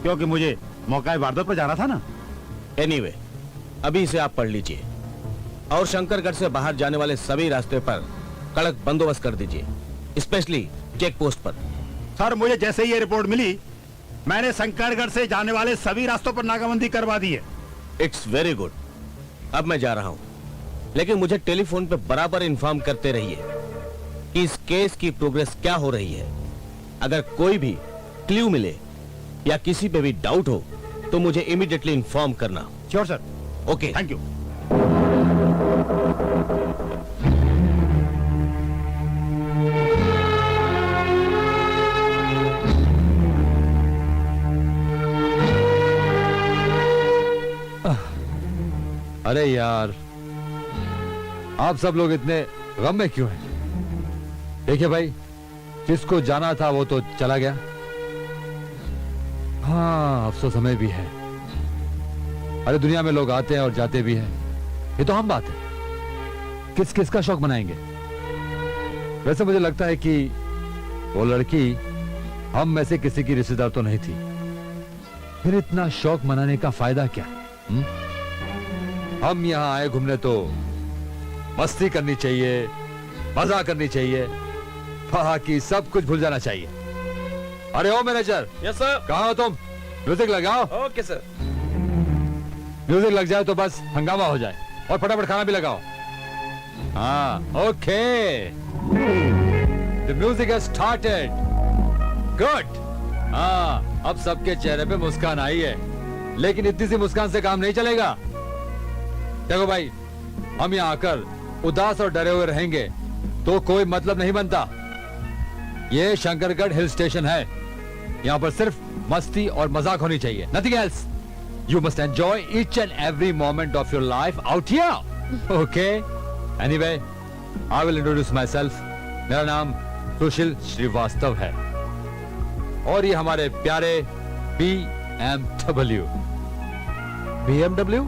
Speaker 10: क्योंकि मुझे मौका वारदात पर जाना था ना।
Speaker 11: एनीवे, अभी इसे आप पढ़ लीजिए और शंकरगढ़ से बाहर जाने वाले सभी रास्ते पर कड़क बंदोबस्त कर दीजिए, स्पेशली चेक पोस्ट पर।
Speaker 10: सर, मुझे जैसे ही ये रिपोर्ट मिली मैंने शंकरगढ़ से जाने वाले सभी रास्तों पर नाकाबंदी करवा दी है।
Speaker 11: It's very good. अब मैं जा रहा हूं, लेकिन मुझे टेलीफोन पे बराबर इन्फॉर्म करते रहिए कि इस केस की प्रोग्रेस क्या हो रही है। अगर कोई भी क्लू मिले या किसी पे भी डाउट हो तो मुझे इमीडिएटली इन्फॉर्म करना।
Speaker 10: Sure sir.
Speaker 11: Okay,
Speaker 10: thank you.
Speaker 6: अरे यार, आप सब लोग इतने गम में क्यों हैं? देखिए भाई, जिसको जाना था वो तो चला गया। हाँ, अफसोस हमें भी है। अरे दुनिया में लोग आते हैं और जाते भी हैं, ये तो हम बात है। किस किस का शौक मनाएंगे? वैसे मुझे लगता है कि वो लड़की हम में से किसी की रिश्तेदार तो नहीं थी, फिर इतना शौक मनाने का फायदा क्या? हम यहाँ आए घूमने तो मस्ती करनी चाहिए, मजा करनी चाहिए, बाकी सब कुछ भूल जाना चाहिए। अरे ओ मैनेजर।
Speaker 8: Yes sir.
Speaker 6: कहाँ हो तुम? म्यूजिक लगाओ।
Speaker 8: Okay sir.
Speaker 6: म्यूजिक लग जाए तो बस हंगामा हो जाए, और फटाफट खाना भी लगाओ। हाँ, okay. The music has started. Good. हाँ, अब सबके चेहरे पे मुस्कान आई है, लेकिन इतनी सी मुस्कान से काम नहीं चलेगा। देखो भाई, हम यहाँ आकर उदास और डरे हुए रहेंगे तो कोई मतलब नहीं बनता। ये शंकरगढ़ हिल स्टेशन है, यहाँ पर सिर्फ मस्ती और मजाक होनी चाहिए, nothing else. You must enjoy each and every moment of your life out here, okay? Anyway, I will introduce my self. मेरा नाम सुशील श्रीवास्तव है और ये हमारे प्यारे BMW।
Speaker 3: BMW?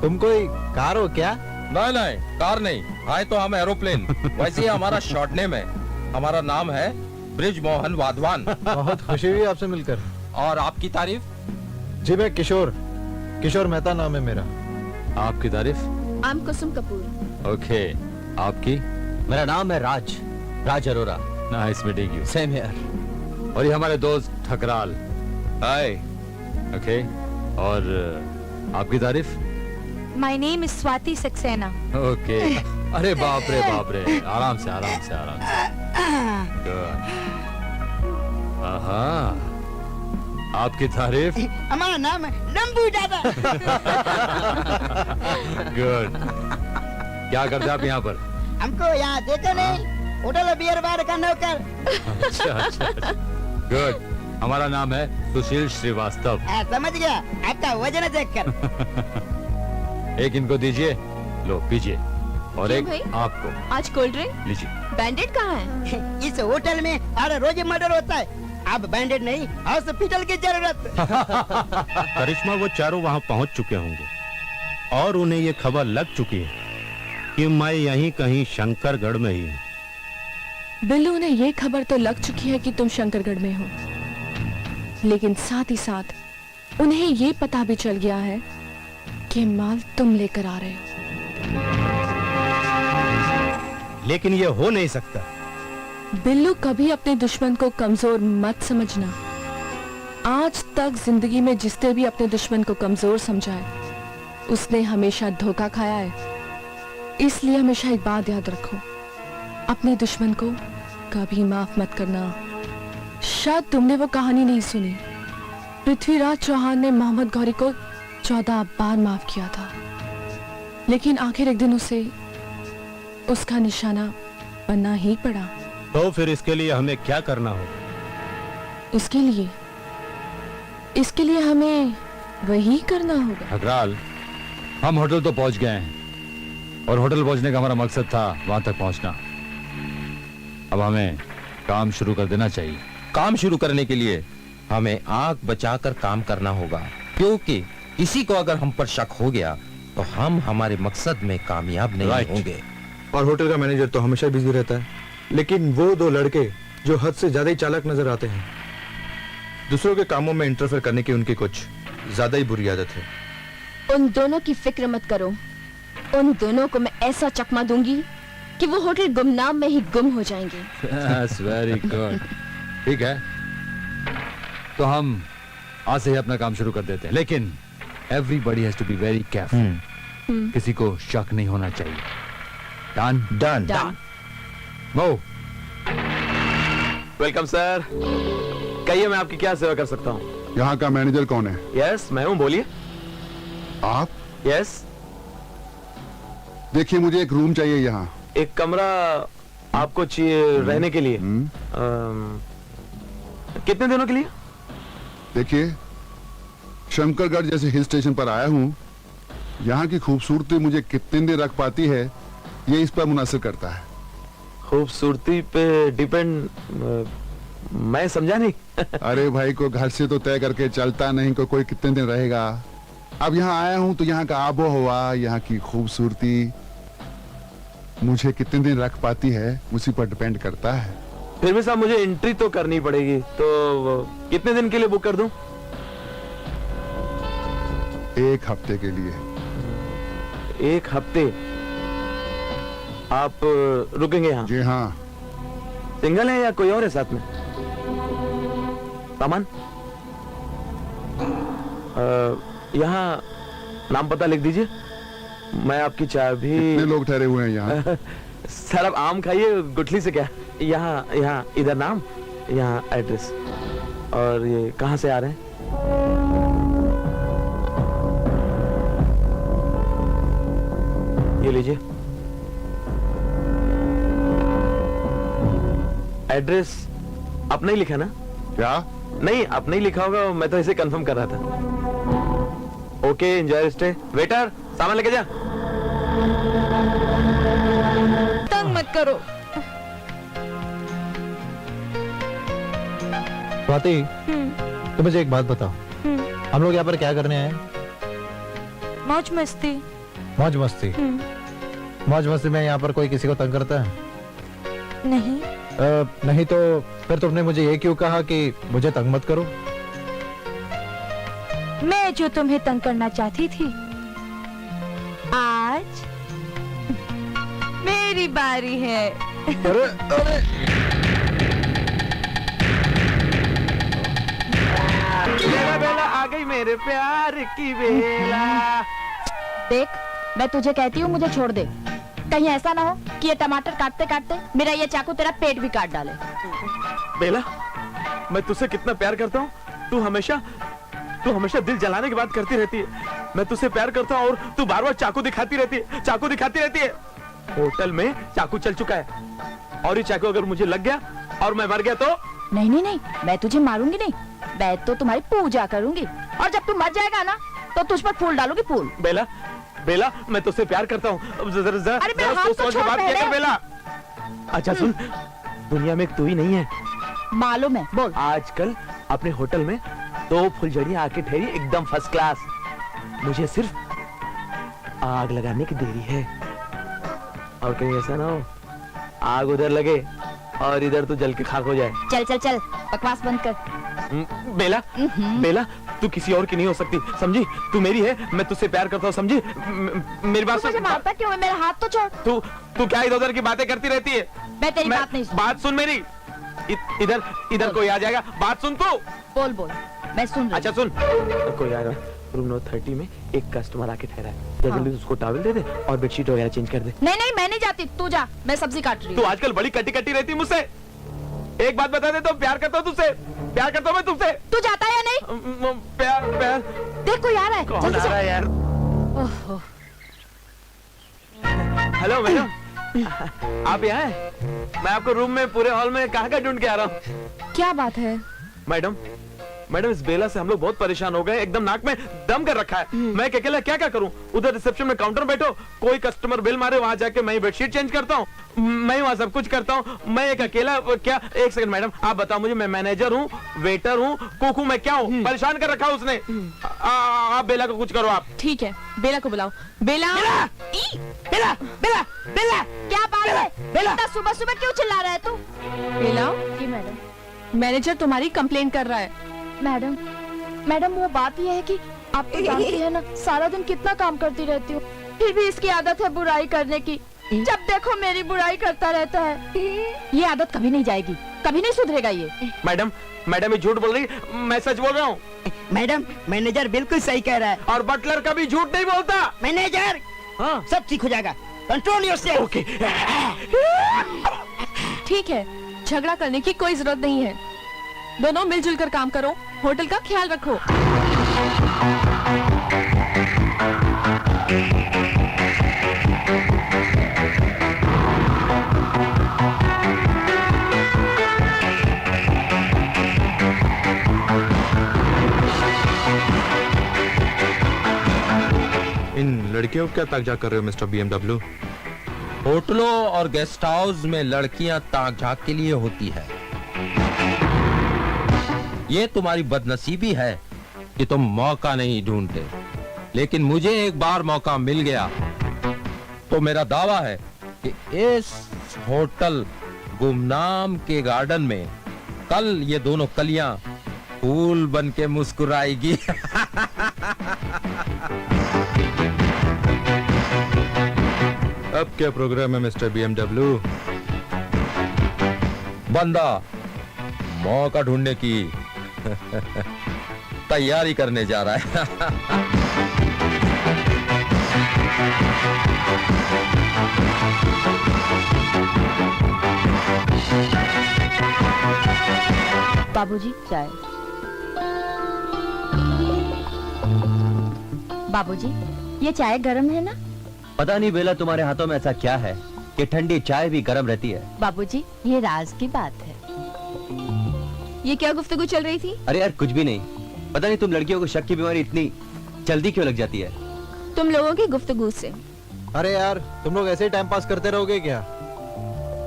Speaker 3: तुम कोई कार हो क्या?
Speaker 12: नहीं नहीं, कार नहीं, आए तो हम एरोप्लेन। वैसे ही हमारा शॉर्ट नेम है, हमारा नाम है ब्रिज मोहन वाधवान।
Speaker 6: बहुत खुशी हुई आपसे मिलकर।
Speaker 12: और आपकी तारीफ?
Speaker 6: जी मैं किशोर मेहता नाम है मेरा। आपकी तारीफ?
Speaker 4: I am Kusum Kapoor.
Speaker 6: Okay, आपकी?
Speaker 3: मेरा नाम है Raj Arora.
Speaker 6: Nice meeting you.
Speaker 3: Same here.
Speaker 6: और ये हमारे दोस्त ठकराल।
Speaker 3: हाय।
Speaker 6: ओके, और आपकी तारीफ?
Speaker 7: My name is Swati Saxena.
Speaker 6: Okay. अरे बाप रे, आराम से। Good. आहा, आपकी तारीफ?
Speaker 5: हमारा नाम है लंबू दादा।
Speaker 6: गुड। क्या करते आप यहाँ पर?
Speaker 5: हमको यहाँ देखो नहीं, होटल बियर बार का नौकर।
Speaker 6: अच्छा। गुड। हमारा नाम है सुशील श्रीवास्तव।
Speaker 5: समझ गया, आपका वजन देखकर।
Speaker 6: एक इनको दीजिए, लो पीजिए, और एक
Speaker 4: भाई?
Speaker 6: आपको।
Speaker 4: आज कोल्ड ड्रिंक?
Speaker 6: लीजिए।
Speaker 4: बैंडेड कहाँ है?
Speaker 5: इस होटल में हर रोज मर्डर होता है, अब बैंडेड नहीं, हॉस्पिटल की जरूरत।
Speaker 10: करिश्मा, वो चारों वहाँ पहुँच चुके होंगे और उन्हें ये खबर लग चुकी है कि मैं यहीं कहीं शंकरगढ़ में ही हूँ।
Speaker 4: बिल्लू, उन्हें ये खबर तो लग चुकी है कि तुम शंकरगढ़ में हो, लेकिन साथ ही साथ उन्हें ये पता भी चल गया है कि माल तुम लेकर आ रहे हो।
Speaker 10: लेकिन ये हो नहीं सकता।
Speaker 4: बिल्लू, कभी अपने दुश्मन को कमजोर मत समझना। आज तक जिंदगी में जिसने भी अपने दुश्मन को कमजोर समझा है उसने हमेशा धोखा खाया है। इसलिए हमेशा एक बात याद रखो, अपने दुश्मन को कभी माफ मत करना। शायद तुमने वो कहानी नहीं सुनी, पृथ्वीराज चौहान ने मोहम्मद गौरी को 14 बार माफ किया था, लेकिन आखिर एक दिन उसे उसका निशाना बनना ही पड़ा।
Speaker 10: तो फिर इसके लिए हमें क्या करना होगा?
Speaker 4: इसके लिए हमें वही करना होगा।
Speaker 6: अकराल, हम होटल तो पहुंच गए हैं और होटल पहुंचने का हमारा मकसद था वहां तक पहुंचना। अब हमें काम शुरू कर देना चाहिए।
Speaker 11: काम शुरू करने के लिए हमें आंख बचाकर काम करना होगा, क्योंकि किसी को अगर हम पर शक हो गया तो हम हमारे मकसद में कामयाब नहीं
Speaker 6: Right.
Speaker 11: होंगे।
Speaker 13: और होटल का मैनेजर तो हमेशा बिजी रहता है, लेकिन वो दो लड़के जो हद से ज्यादा ही चालाक नजर आते हैं। दूसरों के कामों में इंटरफेयर करने की उनकी कुछ ज्यादा ही बुरी आदत है।
Speaker 4: उन दोनों की फिक्र मत करो, उन दोनों को मैं ऐसा चकमा दूंगी कि वो होटल गुमनाम में ही गुम हो जाएंगे।
Speaker 6: That's very good. ठीक है, तो हम आज से ही अपना काम शुरू कर देते हैं, लेकिन everybody has to be very careful. किसी को शक नहीं होना चाहिए। Done?
Speaker 13: Done.
Speaker 4: Done.
Speaker 6: Move.
Speaker 8: Welcome sir. कहिए मैं आपकी क्या सेवा कर सकता हूँ?
Speaker 10: यहाँ का मैनेजर कौन है?
Speaker 8: यस, मैं हूँ, बोलिए।
Speaker 10: आप?
Speaker 8: यस,
Speaker 10: देखिए, मुझे एक रूम चाहिए यहाँ।
Speaker 8: एक कमरा आपको चाहिए रहने के लिए? कितने दिनों के लिए?
Speaker 10: देखिए, शंकरगढ़ जैसे हिल स्टेशन पर आया हूँ। यहाँ की खूबसूरती मुझे कितने दिन रख पाती है, ये इस पर मुनासिर करता है।
Speaker 8: खूबसूरती पे डिपेंड? मैं समझा नहीं।
Speaker 10: अरे भाई, को घर से तो तय करके चलता नहीं को कोई कितने दिन रहेगा। अब यहाँ आया हूँ तो यहाँ का आबो हवा, यहाँ की खूबसूरती मुझे कितने दिन रख पाती है, उसी पर डिपेंड करता है।
Speaker 8: फिर भी साहब मुझे एंट्री तो करनी पड़ेगी, तो कितने दिन के लिए बुक कर दूं?
Speaker 10: 1 हफ्ते के लिए।
Speaker 8: 1 हफ्ते आप रुकेंगे यहाँ?
Speaker 10: जी हाँ।
Speaker 8: सिंगल है या कोई और है साथ में? सामान यहाँ नाम पता लिख दीजिए, मैं आपकी चाबी।
Speaker 10: कितने लोग ठहरे हुए हैं यहाँ?
Speaker 8: सर आप आम खाइए, गुठली से क्या। यहाँ यहाँ इधर नाम, यहाँ एड्रेस। और ये कहाँ से आ रहे हैं? ये लीजिए एड्रेस। आपने ही लिखा ना?
Speaker 10: क्या?
Speaker 8: नहीं, आपने ही लिखा होगा, मैं तो इसे कंफर्म कर रहा था। Okay, enjoy stay. वेटर, सामान लेके जा।
Speaker 4: तंग मत करो।
Speaker 13: स्वाति, तो मुझे एक बात बताओ, हम लोग यहाँ पर क्या करने आए?
Speaker 7: मौज मस्ती।
Speaker 13: मौज मस्ती? मौज मस्ती में यहाँ पर कोई किसी को तंग करता है?
Speaker 7: नहीं।
Speaker 13: नहीं तो फिर तुमने मुझे ये क्यों कहा कि मुझे तंग मत करो?
Speaker 7: मैं जो तुम्हें तंग करना चाहती थी, आज मेरी बारी है।
Speaker 13: अरे अरे
Speaker 8: बेला बेला आ गई मेरे प्यार की बेला।
Speaker 2: देख, मैं तुझे कहती हूँ मुझे छोड़ दे। कहीं ऐसा ना हो कि ये टमाटर काटते काटते मेरा ये चाकू तेरा पेट भी काट डाले।
Speaker 8: बेला, मैं तुझसे कितना प्यार करता हूँ। तू हमेशा दिल जलाने की बात करती रहती है। मैं तुझसे प्यार करता हूँ और तू बार बार चाकू दिखाती रहती है, चाकू दिखाती रहती है। होटल में चाकू चल चुका है, और ये चाकू अगर मुझे लग गया और मैं मर गया तो?
Speaker 2: नहीं नहीं नहीं, मैं तुझे मारूंगी नहीं, मैं तो तुम्हारी पूजा करूंगी, और जब तू मर जाएगा ना तो तुझ पर फूल डालूंगी, फूल।
Speaker 8: बेला, बेला, मैं तुझसे प्यार करता हूँ। जरा
Speaker 2: अरे मेरा हाथ तो
Speaker 8: सोच के
Speaker 2: छोड़
Speaker 8: बात किया कर
Speaker 2: पहले।
Speaker 8: बेला। अच्छा सुन, दुनिया में एक तू ही नहीं है।
Speaker 2: मालूम है, बोल।
Speaker 8: आजकल अपने होटल में 2 फुलझड़ियां आके ठहरी, एकदम फर्स्ट क्लास। मुझे सिर्फ आग लगाने की देरी है, और कहीं ऐसा ना हो आग उधर लगे और इधर तो जल के खाक हो जाए।
Speaker 2: चल चल चल, बकवास बंद कर।
Speaker 8: बेला, बेला, तू किसी और की नहीं हो सकती, समझी? तू मेरी है, मैं तुझसे प्यार करता हूँ, समझी? मेरी बात
Speaker 2: मुझे
Speaker 8: सुन।
Speaker 2: मारता क्यों है? मेरा हाथ तो छोड़।
Speaker 8: तू क्या इधर उधर की बातें करती रहती है?
Speaker 2: मैं तेरी बात नहीं सुनती।
Speaker 8: बात सुन मेरी। इधर इधर कोई आ जाएगा, बात सुन तू।
Speaker 2: बोल बोल, मैं सुन रही।
Speaker 8: अच्छा सुन, कोई आएगा। रूम नंबर 30 में एक कस्टमर आके ठहरा है, जल्दी उसको टॉवल दे दे और बेडशीट वगैरह चेंज कर दे।
Speaker 2: नहीं नहीं, मैं नहीं जाती, तू जा, मैं सब्जी काट रही
Speaker 8: तू
Speaker 2: हूँ।
Speaker 8: आजकल बड़ी कटी कटी रहती मुझसे। एक बात बता दे, तो प्यार करता हूँ तुझसे, प्यार करता हूँ मैं तुझसे।
Speaker 2: तू जाता है या नहीं?
Speaker 8: प्यार प्यार।
Speaker 2: देख कोई आ रहा है,
Speaker 8: कौन
Speaker 2: जल्दी
Speaker 8: आ रहा है यार?
Speaker 2: ओहो।
Speaker 8: हेलो मैडम, आप यहाँ हैं? मैं आपको रूम में पूरे हॉल में कहाँ का ढूंढ के आ रहा हूँ।
Speaker 4: क्या बात है?
Speaker 8: मैडम, मैडम इस बेला से हम लोग बहुत परेशान हो गए, एकदम नाक में दम कर रखा है। मैं अकेला क्या क्या करूं? उधर रिसेप्शन में काउंटर बैठो, कोई कस्टमर बिल मारे, वहां जाके मैं बेडशीट चेंज करता हूं, मैं वहां सब कुछ करता हूं। मैं एक अकेला क्या? एक सेकंड मैडम, आप बताओ मुझे, मैं मैनेजर हूं, वेटर हूं, कुक हूं, मैं क्या हूं? परेशान कर रखा उसने। आप बेला को कुछ करो आप।
Speaker 4: ठीक है, बेला को बुलाओ। बेला
Speaker 5: बेला बेला बेला
Speaker 7: क्या बात है?
Speaker 5: बेला
Speaker 7: इतना सुबह सुबह क्यों चिल्ला रहा है तू?
Speaker 4: बेला,
Speaker 7: जी मैडम।
Speaker 4: मैनेजर तुम्हारी कंप्लेंट कर रहा है।
Speaker 7: मैडम मैडम वो बात यह है कि आप तो जानती है ना, सारा दिन कितना काम करती रहती हूँ, फिर भी इसकी आदत है बुराई करने की। जब देखो मेरी बुराई करता रहता है।
Speaker 2: ये आदत कभी नहीं जाएगी, कभी नहीं सुधरेगा ये।
Speaker 8: मैडम, मैडम ये झूठ बोल रही, मैं सच बोल रहा हूँ।
Speaker 5: मैडम मैनेजर बिल्कुल सही कह रहा है।
Speaker 8: और बटलर कभी झूठ नहीं बोलता।
Speaker 5: मैनेजर
Speaker 8: हाँ,
Speaker 5: सब ठीक हो जाएगा, कंट्रोल योरसेल्फ।
Speaker 8: ओके।
Speaker 4: ठीक है, झगड़ा करने की कोई जरूरत नहीं है। दोनों मिलजुल कर काम करो, होटल का ख्याल रखो।
Speaker 13: इन लड़कियों को क्या ताकझाक कर रहे हो मिस्टर BMW?
Speaker 12: होटलों और गेस्ट हाउस में लड़कियां ताक झाक के लिए होती है। ये तुम्हारी बदनसीबी है कि तुम मौका नहीं ढूंढते, लेकिन मुझे एक बार मौका मिल गया तो मेरा दावा है कि इस होटल गुमनाम के गार्डन में कल ये दोनों कलियां फूल बन के मुस्कुराएगी।
Speaker 13: अब क्या प्रोग्राम है मिस्टर BMW?
Speaker 12: बंदा मौका ढूंढने की तैयारी करने जा रहा है।
Speaker 2: बाबूजी चाय।
Speaker 7: बाबूजी ये चाय गर्म है ना?
Speaker 3: पता नहीं बेला तुम्हारे हाथों में ऐसा क्या है कि ठंडी चाय भी गर्म रहती है।
Speaker 2: बाबूजी ये राज की बात है।
Speaker 4: ये क्या गुफ्तगू चल रही थी?
Speaker 3: अरे यार कुछ भी नहीं, पता नहीं तुम लड़कियों को शक की बीमारी इतनी जल्दी क्यों लग जाती है।
Speaker 4: तुम लोगों की गुफ्तगू से।
Speaker 8: अरे यार तुम लोग ऐसे ही टाइम पास करते रहोगे क्या?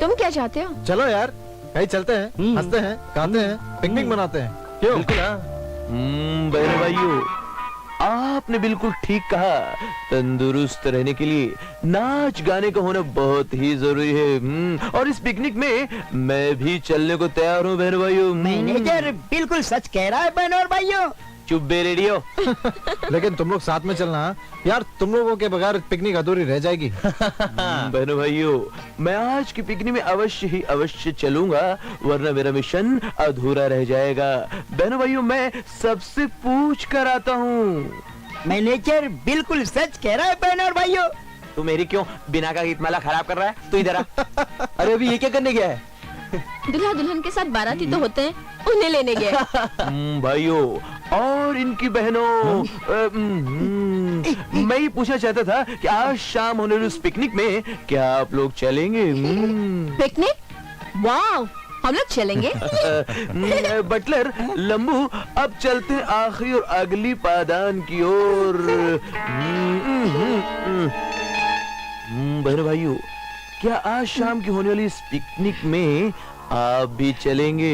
Speaker 4: तुम क्या चाहते हो?
Speaker 8: चलो यार कहीं चलते हैं, हंसते हैं, गाते हैं, पिकनिक मनाते हैं। क्यों?
Speaker 3: बिल्कुल हाँ।
Speaker 8: बहन भाइयों, आपने बिल्कुल ठीक कहा। तंदुरुस्त रहने के लिए नाच गाने का होना बहुत ही जरूरी है। और इस पिकनिक में मैं भी चलने को तैयार हूँ बहन भाइयों।
Speaker 5: मैनेजर बिल्कुल सच कह रहा है बहन और भाइयों।
Speaker 8: चुप बे रेडियो।
Speaker 14: लेकिन तुम लोग साथ में चलना यार, तुम लोगों के बगैर पिकनिक अधूरी रह जाएगी।
Speaker 8: बहनों भाइयों, मैं आज की पिकनिक में अवश्य ही अवश्य चलूंगा, वरना मेरा मिशन अधूरा रह जाएगा। बहनों भाइयों, मैं सबसे पूछ कर आता हूँ।
Speaker 5: मैनेजर बिल्कुल सच कह रहा है बहन और भाइयों।
Speaker 8: तू मेरी क्यों बिना का गीतमाला खराब कर रहा है? तू इधर आ।
Speaker 3: अरे अभी ये क्या करने गया है?
Speaker 4: दुल्हा दुल्हन के साथ बाराती तो होते हैं, उन्हें लेने गए।
Speaker 8: भाइयों और इनकी बहनों, मैं ही पूछना चाहता था कि आज शाम होने वाली उस पिकनिक में क्या आप लोग चलेंगे?
Speaker 4: पिकनिक? वाह, हम लोग चलेंगे।
Speaker 8: बटलर, लंबू, अब चलते हैं आखिरी और अगली पादान की ओर। बहनों भाइयों, क्या आज शाम की होने वाली इस पिकनिक में आप भी चलेंगे?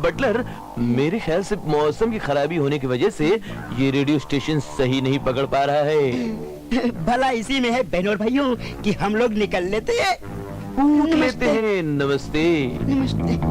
Speaker 8: बटलर, मेरे ख्याल से मौसम की खराबी होने की वजह से ये रेडियो स्टेशन सही नहीं पकड़ पा रहा है।
Speaker 5: भला इसी में है बहनों और भाइयों कि हम लोग निकल लेते हैं।
Speaker 8: कूद लेते हैं। नमस्ते।
Speaker 5: नमस्ते।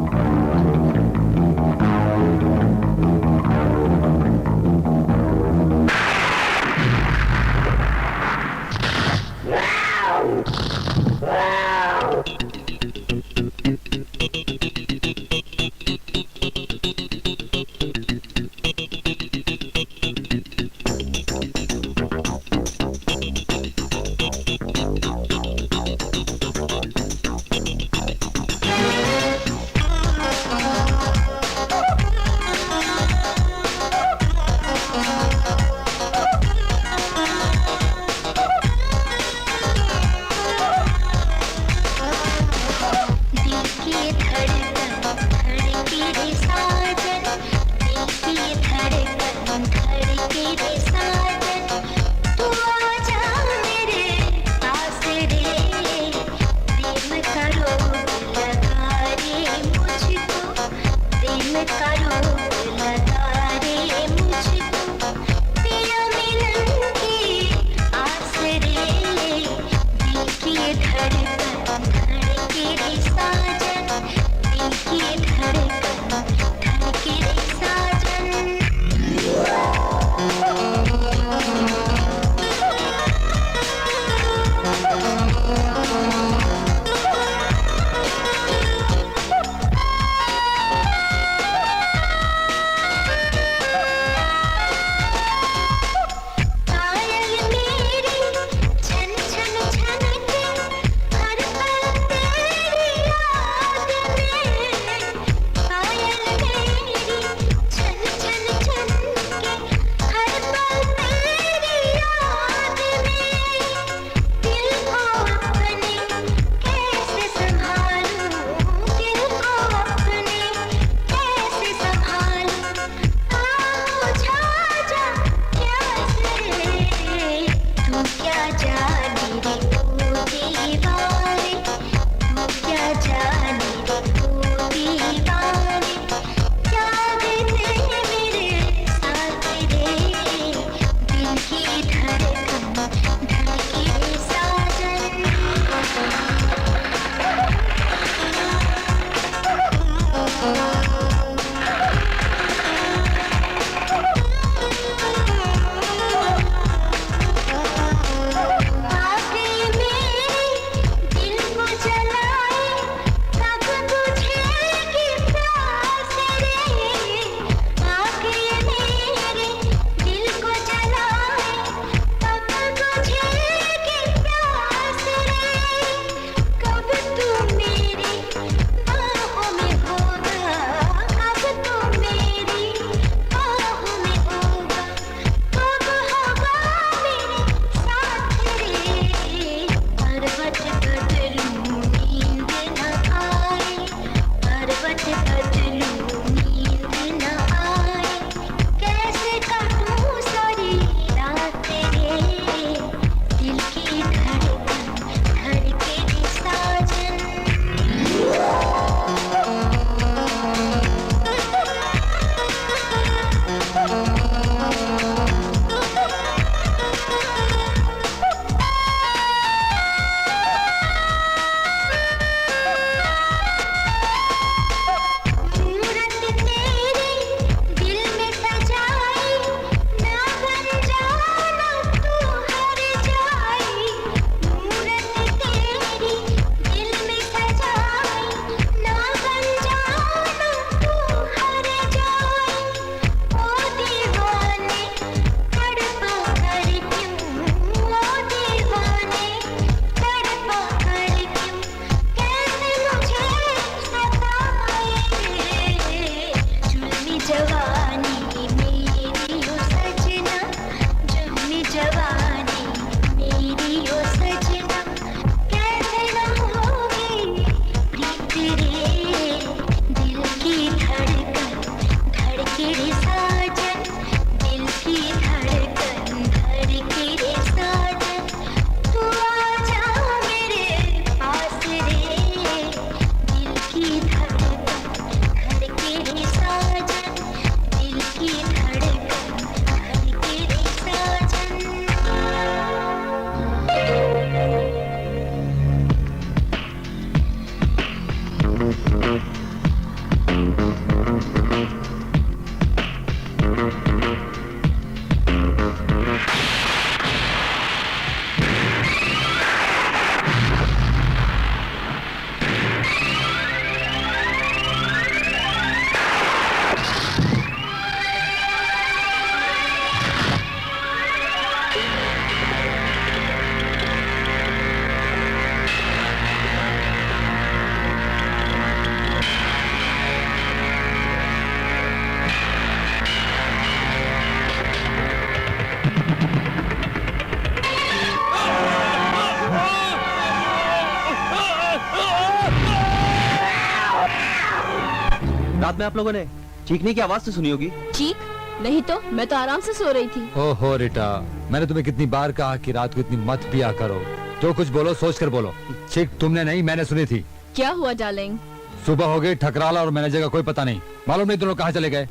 Speaker 3: रात में आप लोगों ने चीखने की आवाज तो सुनी होगी।
Speaker 7: चीख? नहीं तो, मैं तो आराम से सो रही थी।
Speaker 6: ओहो रीटा, मैंने तुम्हें कितनी बार कहा कि रात को इतनी मत पिया करो। जो कुछ बोलो सोच कर बोलो। चीख तुमने नहीं, मैंने सुनी थी।
Speaker 7: क्या हुआ डार्लिंग?
Speaker 6: सुबह हो गई, ठकराला और मैनेजर का कोई पता नहीं। मालूम नहीं दोनों कहाँ चले गए।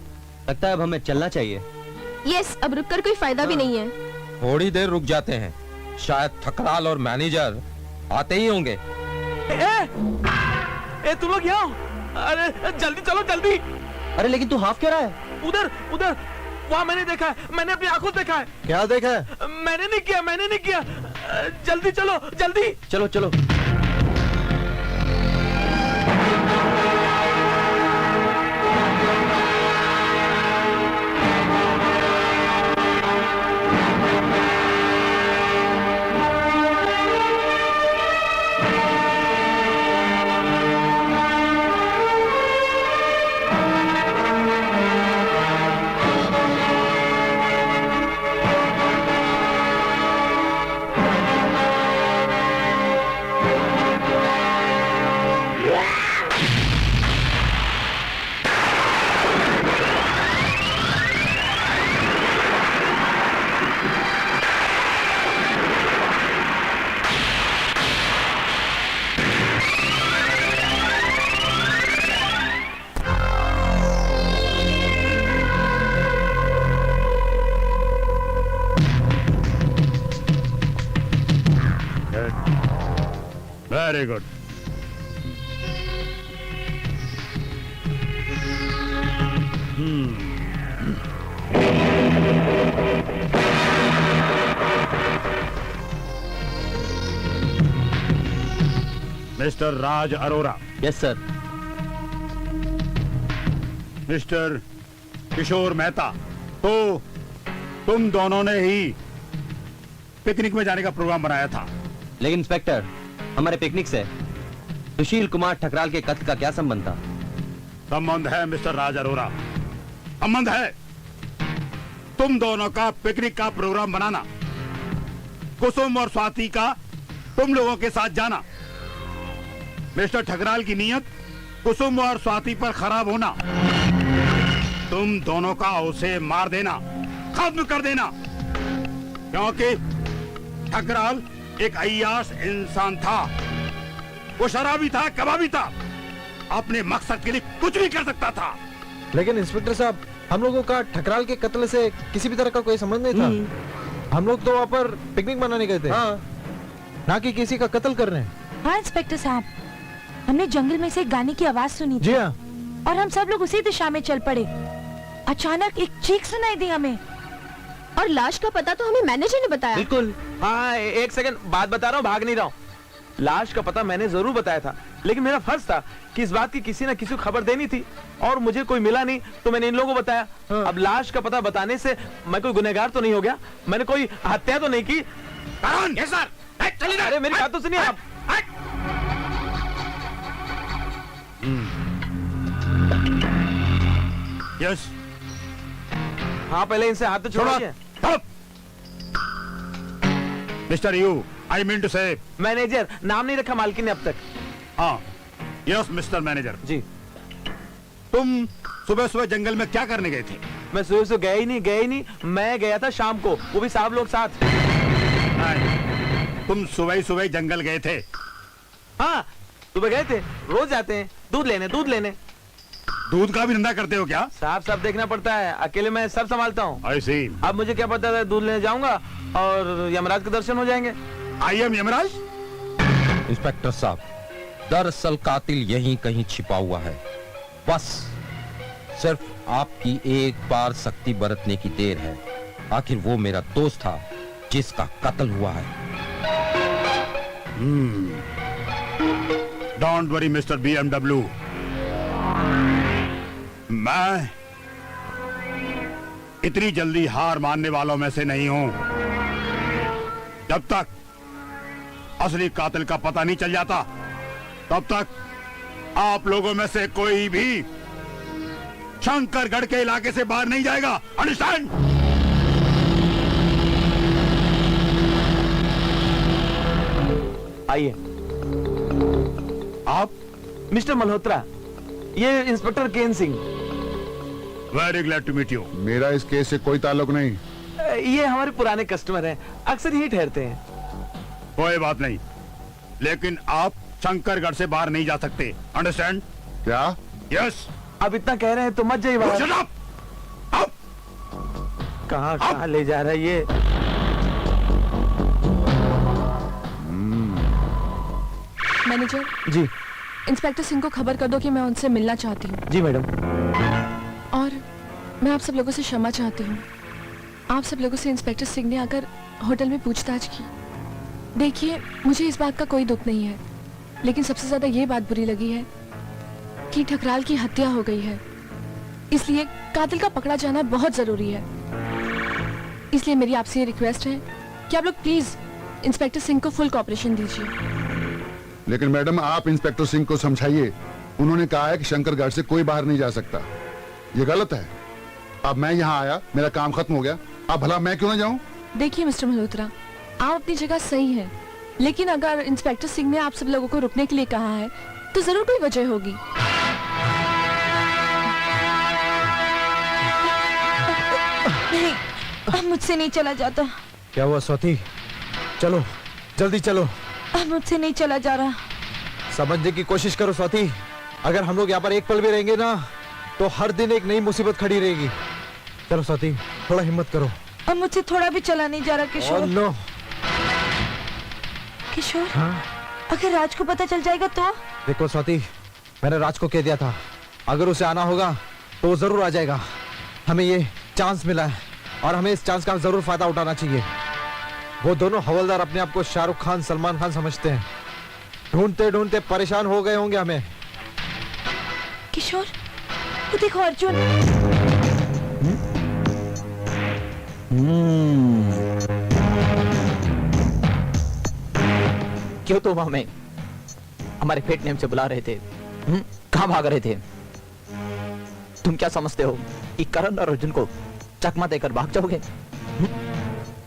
Speaker 3: लगता है अब हमें चलना चाहिए।
Speaker 7: यस, अब रुककर कोई फायदा भी नहीं है।
Speaker 12: थोड़ी देर रुक जाते हैं, शायद ठकराल और मैनेजर आते ही होंगे।
Speaker 8: ए तुम लोग यहाँ आओ। अरे जल्दी चलो जल्दी।
Speaker 3: अरे लेकिन तू हाफ क्यों रहा है?
Speaker 8: उधर उधर वहाँ मैंने देखा है, मैंने अपनी आंखों से देखा है।
Speaker 14: क्या देखा है?
Speaker 8: मैंने नहीं किया। जल्दी चलो जल्दी।
Speaker 3: चलो चलो।
Speaker 10: Very good. Mister Raj Arora.
Speaker 3: Yes sir.
Speaker 10: Mister Kishore Mehta, तो तुम दोनों ने ही पिकनिक में जाने का प्रोग्राम बनाया था।
Speaker 3: लेकिन इंस्पेक्टर, हमारे पिकनिक से सुशील कुमार ठकराल के कत्ल का क्या संबंध था?
Speaker 10: संबंध है मिस्टर राज अरोरा, संबंध है। तुम दोनों का पिकनिक का प्रोग्राम बनाना, कुसुम और स्वाति का तुम लोगों के साथ जाना, मिस्टर ठकराल की नीयत कुसुम और स्वाति पर खराब होना, तुम दोनों का उसे मार देना, खत्म कर देना। क्योंकि ठकराल एक अय्याश इंसान था, वो शराबी था, कबाबी था, अपने मकसद के लिए कुछ भी कर सकता था।
Speaker 14: लेकिन इंस्पेक्टर साहब, हम लोगों का ठकराल के कत्ल से किसी भी तरह का कोई संबंध नहीं था। हम लोग तो वहाँ पर पिकनिक मनाने गए थे, ना कि किसी का कत्ल करने।
Speaker 15: हाँ इंस्पेक्टर साहब, हमने जंगल में से गाने की आवाज सुनी थी।
Speaker 14: जी हाँ।
Speaker 15: और हम सब लोग उसी दिशा में चल पड़े। अचानक एक चीख सुनाई दी हमें।
Speaker 7: और लाश का पता तो हमें मैनेजर ने बताया।
Speaker 8: बिल्कुल। हाँ, एक सेकंड बात बता रहा हूँ, भाग नहीं रहा हूँ। लाश का पता मैंने जरूर बताया था, लेकिन मेरा फर्ज था कि इस बात की किसी न किसी को खबर देनी थी, और मुझे कोई मिला नहीं तो मैंने इन लोगों को बताया। अब लाश का पता बताने से मैं कोई गुनहगार तो नहीं हो गया, मैंने कोई हत्या तो नहीं की।
Speaker 1: Yes sir.
Speaker 8: अरे मेरी बात तो सुनिए आप।
Speaker 10: यस।
Speaker 8: हाँ, पहले इनसे हाथ तो छोड़िए।
Speaker 10: Mister you, I mean to say
Speaker 8: manager, नाम नहीं रखा मालकिन ने अब तक।
Speaker 10: हाँ, यस मिस्टर मैनेजर
Speaker 8: जी।
Speaker 10: तुम सुबह सुबह जंगल में क्या करने गए थे?
Speaker 8: मैं सुबह से गए ही नहीं। मैं गया था शाम को, वो भी साहब लोग साथ।
Speaker 10: तुम सुबह सुबह जंगल गए थे?
Speaker 8: हाँ, सुबह गए थे, रोज जाते हैं दूध लेने।
Speaker 10: दूध का भी धंधा करते हो क्या?
Speaker 8: साहब सब देखना पड़ता है, अकेले मैं सब संभालता हूँ।
Speaker 10: I see।
Speaker 8: अब मुझे क्या पता था, दूध लेने जाऊंगा और यमराज के दर्शन हो जाएंगे।
Speaker 10: I am Yamraj.
Speaker 12: इंस्पेक्टर साहब, दरअसल कातिल यहीं कहीं छिपा हुआ है, बस सिर्फ आपकी एक बार सख्ती बरतने की देर है। आखिर वो मेरा दोस्त था जिसका कत्ल हुआ है।
Speaker 10: डोंट वरी मिस्टर BMW, मैं इतनी जल्दी हार मानने वालों में से नहीं हूं। जब तक असली कातिल का पता नहीं चल जाता, तब तक आप लोगों में से कोई भी शंकरगढ़ के इलाके से बाहर नहीं जाएगा। अंडरस्टैंड?
Speaker 8: आइए।
Speaker 10: आप?
Speaker 8: मिस्टर मल्होत्रा, ये inspector Ken Singh.
Speaker 10: Very glad to meet you.
Speaker 16: मेरा इस केस से कोई ताल्लुक नहीं।
Speaker 8: ये हमारे पुराने कस्टमर हैं, अक्सर यही ठहरते हैं।
Speaker 10: कोई बात नहीं, लेकिन आप शंकरगढ़ से बाहर नहीं जा सकते, अंडरस्टैंड?
Speaker 16: क्या?
Speaker 10: यस।
Speaker 8: अब इतना कह रहे हैं तो मत जाइए बाहर।
Speaker 10: Shut up!
Speaker 8: कहाँ ले जा रहा है ये?
Speaker 4: मैनेजर
Speaker 8: जी।
Speaker 4: इंस्पेक्टर सिंह को खबर कर दो कि मैं उनसे मिलना चाहती हूँ।
Speaker 8: जी मैडम।
Speaker 4: और मैं आप सब लोगों से क्षमा चाहती हूँ। आप सब लोगों से इंस्पेक्टर सिंह ने आकर होटल में पूछताछ की। देखिए, मुझे इस बात का कोई दुख नहीं है, लेकिन सबसे ज्यादा ये बात बुरी लगी है कि ठकराल की हत्या हो गई है, इसलिए कातिल का पकड़ा जाना बहुत जरूरी है। इसलिए मेरी आपसे ये रिक्वेस्ट है कि आप लोग प्लीज इंस्पेक्टर सिंह को फुल कॉपरेशन दीजिए।
Speaker 16: लेकिन मैडम, आप इंस्पेक्टर सिंह को समझाइए। उन्होंने कहा है कि शंकरगढ़ से कोई बाहर नहीं जा सकता। ये गलत है। अब मैं यहाँ आया, मेरा काम खत्म हो गया, अब भला मैं क्यों ना जाऊँ?
Speaker 4: देखिए मिस्टर मल्होत्रा, आप अपनी जगह सही हैं, लेकिन अगर इंस्पेक्टर सिंह ने आप सब लोगों को रुकने के लिए कहा है तो जरूर कोई वजह होगी।
Speaker 15: नहीं, अब मुझसे नहीं चला जाता।
Speaker 14: क्या हुआ स्वाति? चलो जल्दी चलो।
Speaker 15: अब मुझसे नहीं चला जा रहा।
Speaker 14: समझने की कोशिश करो स्वाति, अगर हम लोग यहाँ पर एक पल भी रहेंगे ना तो हर दिन एक नई मुसीबत खड़ी रहेगी। चलो स्वाति, थोड़ा हिम्मत करो।
Speaker 15: अब मुझसे थोड़ा भी चला नहीं जा रहा किशोर।
Speaker 14: नो।
Speaker 15: किशोर,
Speaker 14: हाँ?
Speaker 15: अगर राज को पता चल जाएगा तो?
Speaker 14: देखो स्वाति, मैंने राज को कह दिया था, अगर उसे आना होगा तो वो जरूर आ जाएगा। हमें ये चांस मिला है और हमें इस चांस का जरूर फायदा उठाना चाहिए। वो दोनों हवलदार अपने आप को शाहरुख खान, सलमान खान समझते हैं। ढूंढते ढूंढते परेशान हो गए होंगे हमें।
Speaker 15: किशोर, वो देखो अर्जुन।
Speaker 17: क्यों तुम हमें हमारे पेट नेम से बुला रहे थे? कहाँ भाग रहे थे? तुम क्या समझते हो कि करण और अर्जुन को चकमा देकर भाग जाओगे?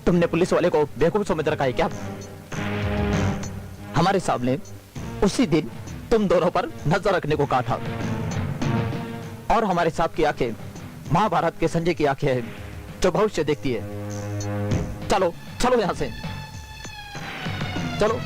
Speaker 17: तुमने पुलिस वाले को बेवकूफ समझ रखा है क्या? हमारे सामने उसी दिन तुम दोनों पर नजर रखने को कहा था, और हमारे साथ की आंखें महाभारत के संजय की आंखें हैं जो भविष्य देखती है। चलो चलो यहां से, चलो।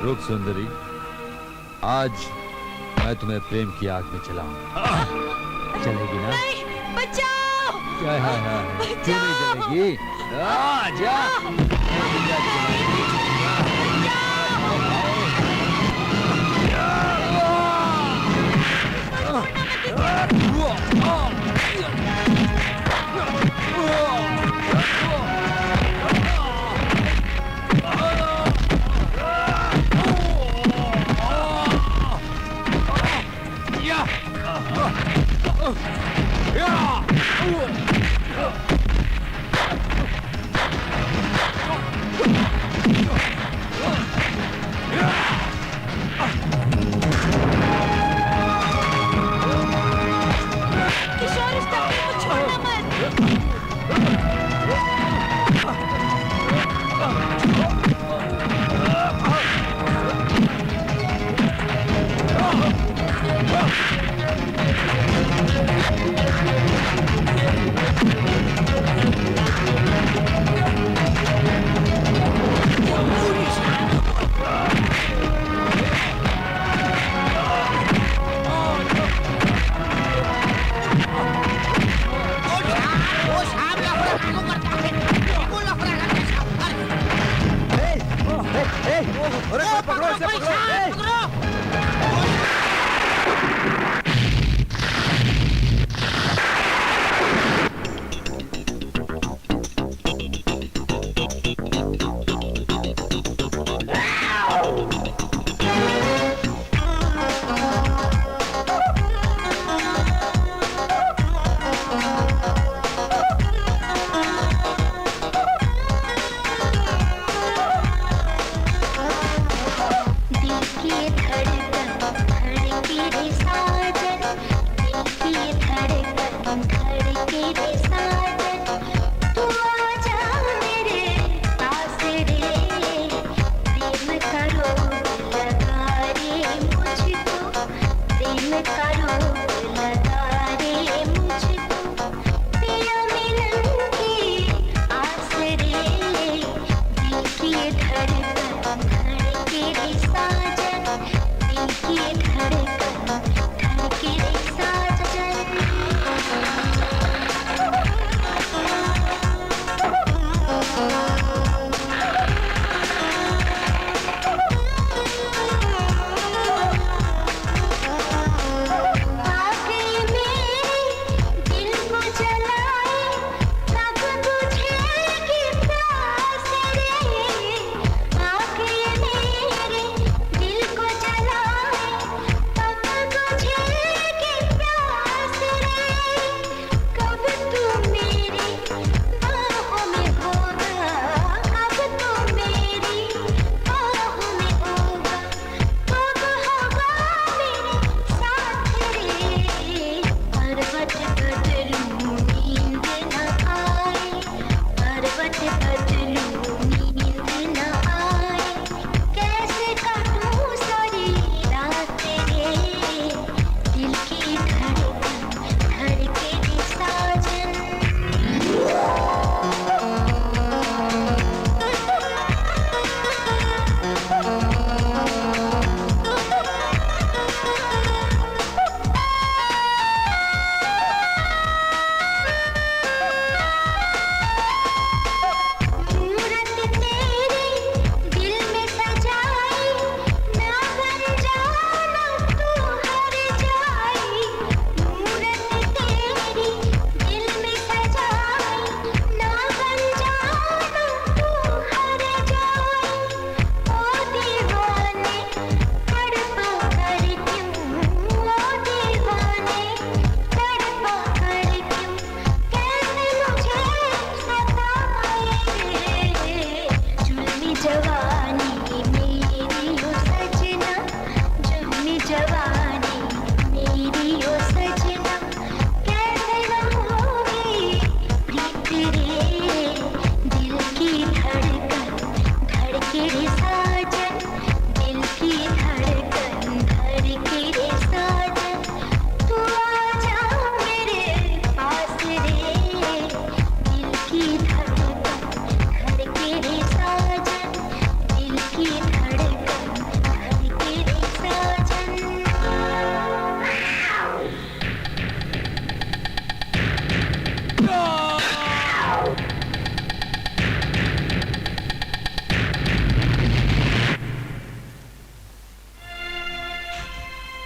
Speaker 6: रुक सुंदरी, आज मैं तुम्हें प्रेम की आग में चलाऊंगा। चलेगी ना?
Speaker 15: नहीं, बचाओ!
Speaker 6: क्यों नहीं चलेगी? जा।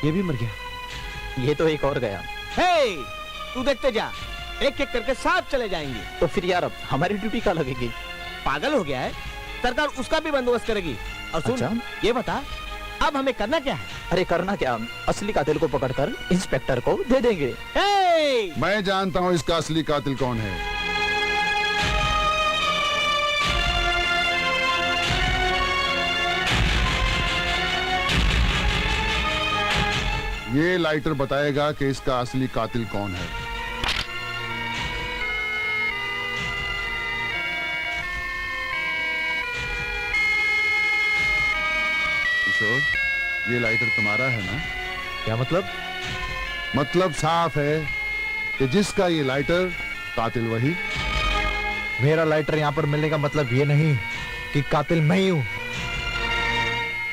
Speaker 8: ये भी मर गया।
Speaker 17: ये तो एक और गया।
Speaker 11: हे, तू देखते जा, एक एक करके सब चले जाएंगे।
Speaker 17: तो फिर यार अब हमारी ड्यूटी क्या लगेगी?
Speaker 11: पागल हो गया है, सरकार उसका भी बंदोबस्त करेगी। और सुन,
Speaker 17: अच्छा?
Speaker 11: ये बता अब हमें करना क्या है?
Speaker 17: अरे करना क्या, असली कातिल को पकड़कर इंस्पेक्टर को दे देंगे।
Speaker 11: हे!
Speaker 16: मैं जानता हूँ इसका असली कातिल कौन है। ये लाइटर बताएगा कि इसका असली कातिल कौन है। किशोर, ये लाइटर तुम्हारा है ना?
Speaker 14: क्या मतलब?
Speaker 16: मतलब साफ है कि जिसका ये लाइटर, कातिल वही।
Speaker 14: मेरा लाइटर यहाँ पर मिलने का मतलब ये नहीं कि कातिल मैं ही हूँ।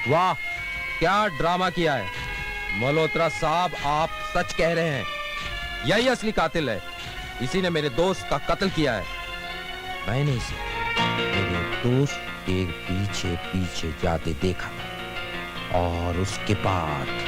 Speaker 12: वाह, क्या ड्रामा किया है मल्होत्रा साहब, आप सच कह रहे हैं, यही असली कातिल है। इसी ने मेरे दोस्त का कत्ल किया है। मैंने इसे मेरे दोस्त के पीछे पीछे जाते देखा और उसके बाद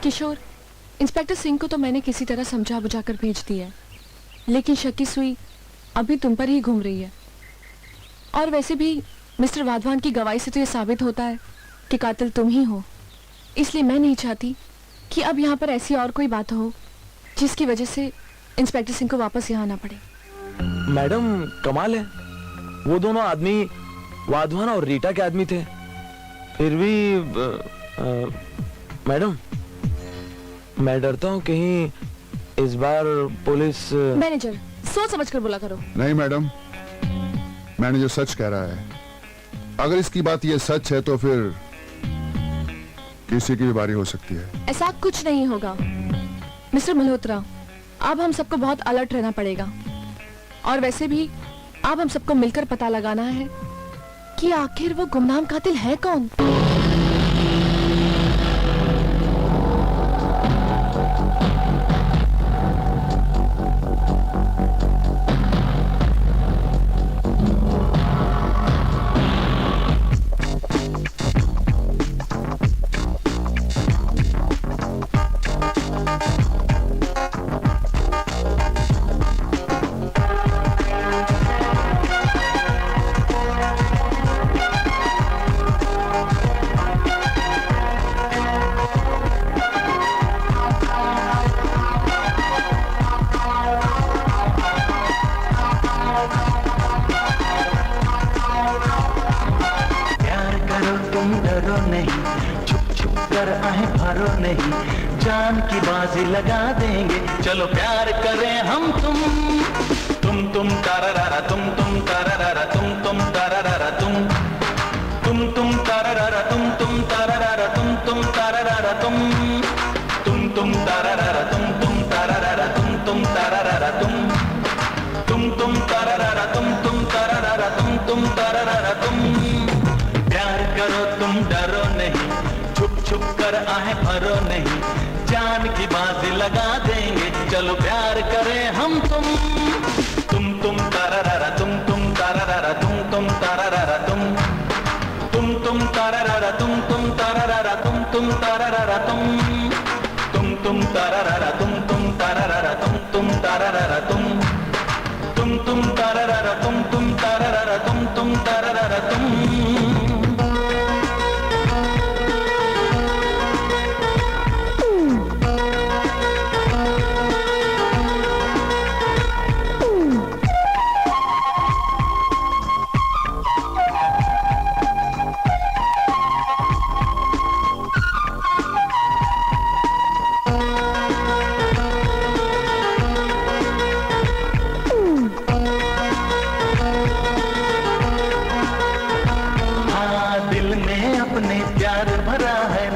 Speaker 4: किशोर, इंस्पेक्टर सिंह को तो मैंने किसी तरह समझा बुझा कर भेज दिया है, लेकिन शक की सुई अभी तुम पर ही घूम रही है। और वैसे भी मिस्टर वाधवान की गवाही से तो ये साबित होता है कि कातिल तुम ही हो। इसलिए मैं नहीं चाहती कि अब यहाँ पर ऐसी और कोई बात हो जिसकी वजह से इंस्पेक्टर सिंह को वापस यहाँ आना पड़े।
Speaker 8: मैडम कमाल है, वो दोनों आदमी वाधवान और रीटा के आदमी थे, फिर भी मैडम मैं डरता हूँ कहीं इस बार पुलिस।
Speaker 4: मैनेजर, सोच समझ कर बोला करो।
Speaker 16: नहीं मैडम, मैनेजर सच कह रहा है। अगर इसकी बात ये सच है तो फिर किसी की भी बारी हो सकती है।
Speaker 4: ऐसा कुछ नहीं होगा मिस्टर मल्होत्रा, अब हम सबको बहुत अलर्ट रहना पड़ेगा। और वैसे भी अब हम सबको मिलकर पता लगाना है कि आखिर वो गुमनाम कातिल है कौन।
Speaker 9: जान की बाजी लगा देंगे, चलो प्यार करें हम तुम तारारा तुम तारारा तुम तारारा तुम तारारा तुम तारारा तुम तारारा तुम तारारा तुम तारारा तुम तारारा तुम तारारा तुम तारारा प्यार करो तुम डरो नहीं, छुप कर आहे भरो नहीं, जान की बाजी लगा देंगे, चलो प्यार करें हम तुम तारारा तुम तारारा तुम तारारा तुम तारारा तुम तारारा तुम तारारा तुम तारारा तुम तारारा तुम तारारा तुम तारारा तुम तारारा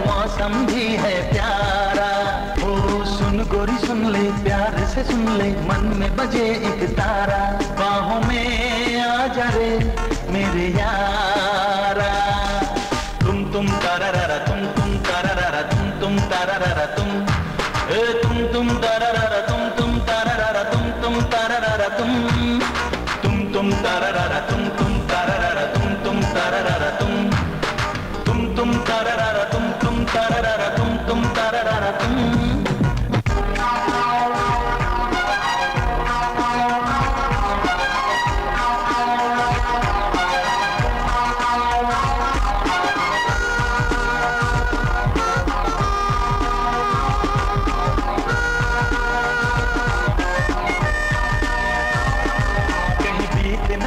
Speaker 9: मौसम भी है प्यारा, ओ सुन गोरी सुन ले प्यार से सुन मुझे एक तारा, बाहों में आ जा रे मेरे यारा। तुम तारारा तुम तारारा तुम तारारा तुम, ए तुम तारारा तुम तारारा तुम तारारा तुम तारारा तुम तारारा तुम तारारा तुम तारारा तुम तारारा तुम तारारा तुम।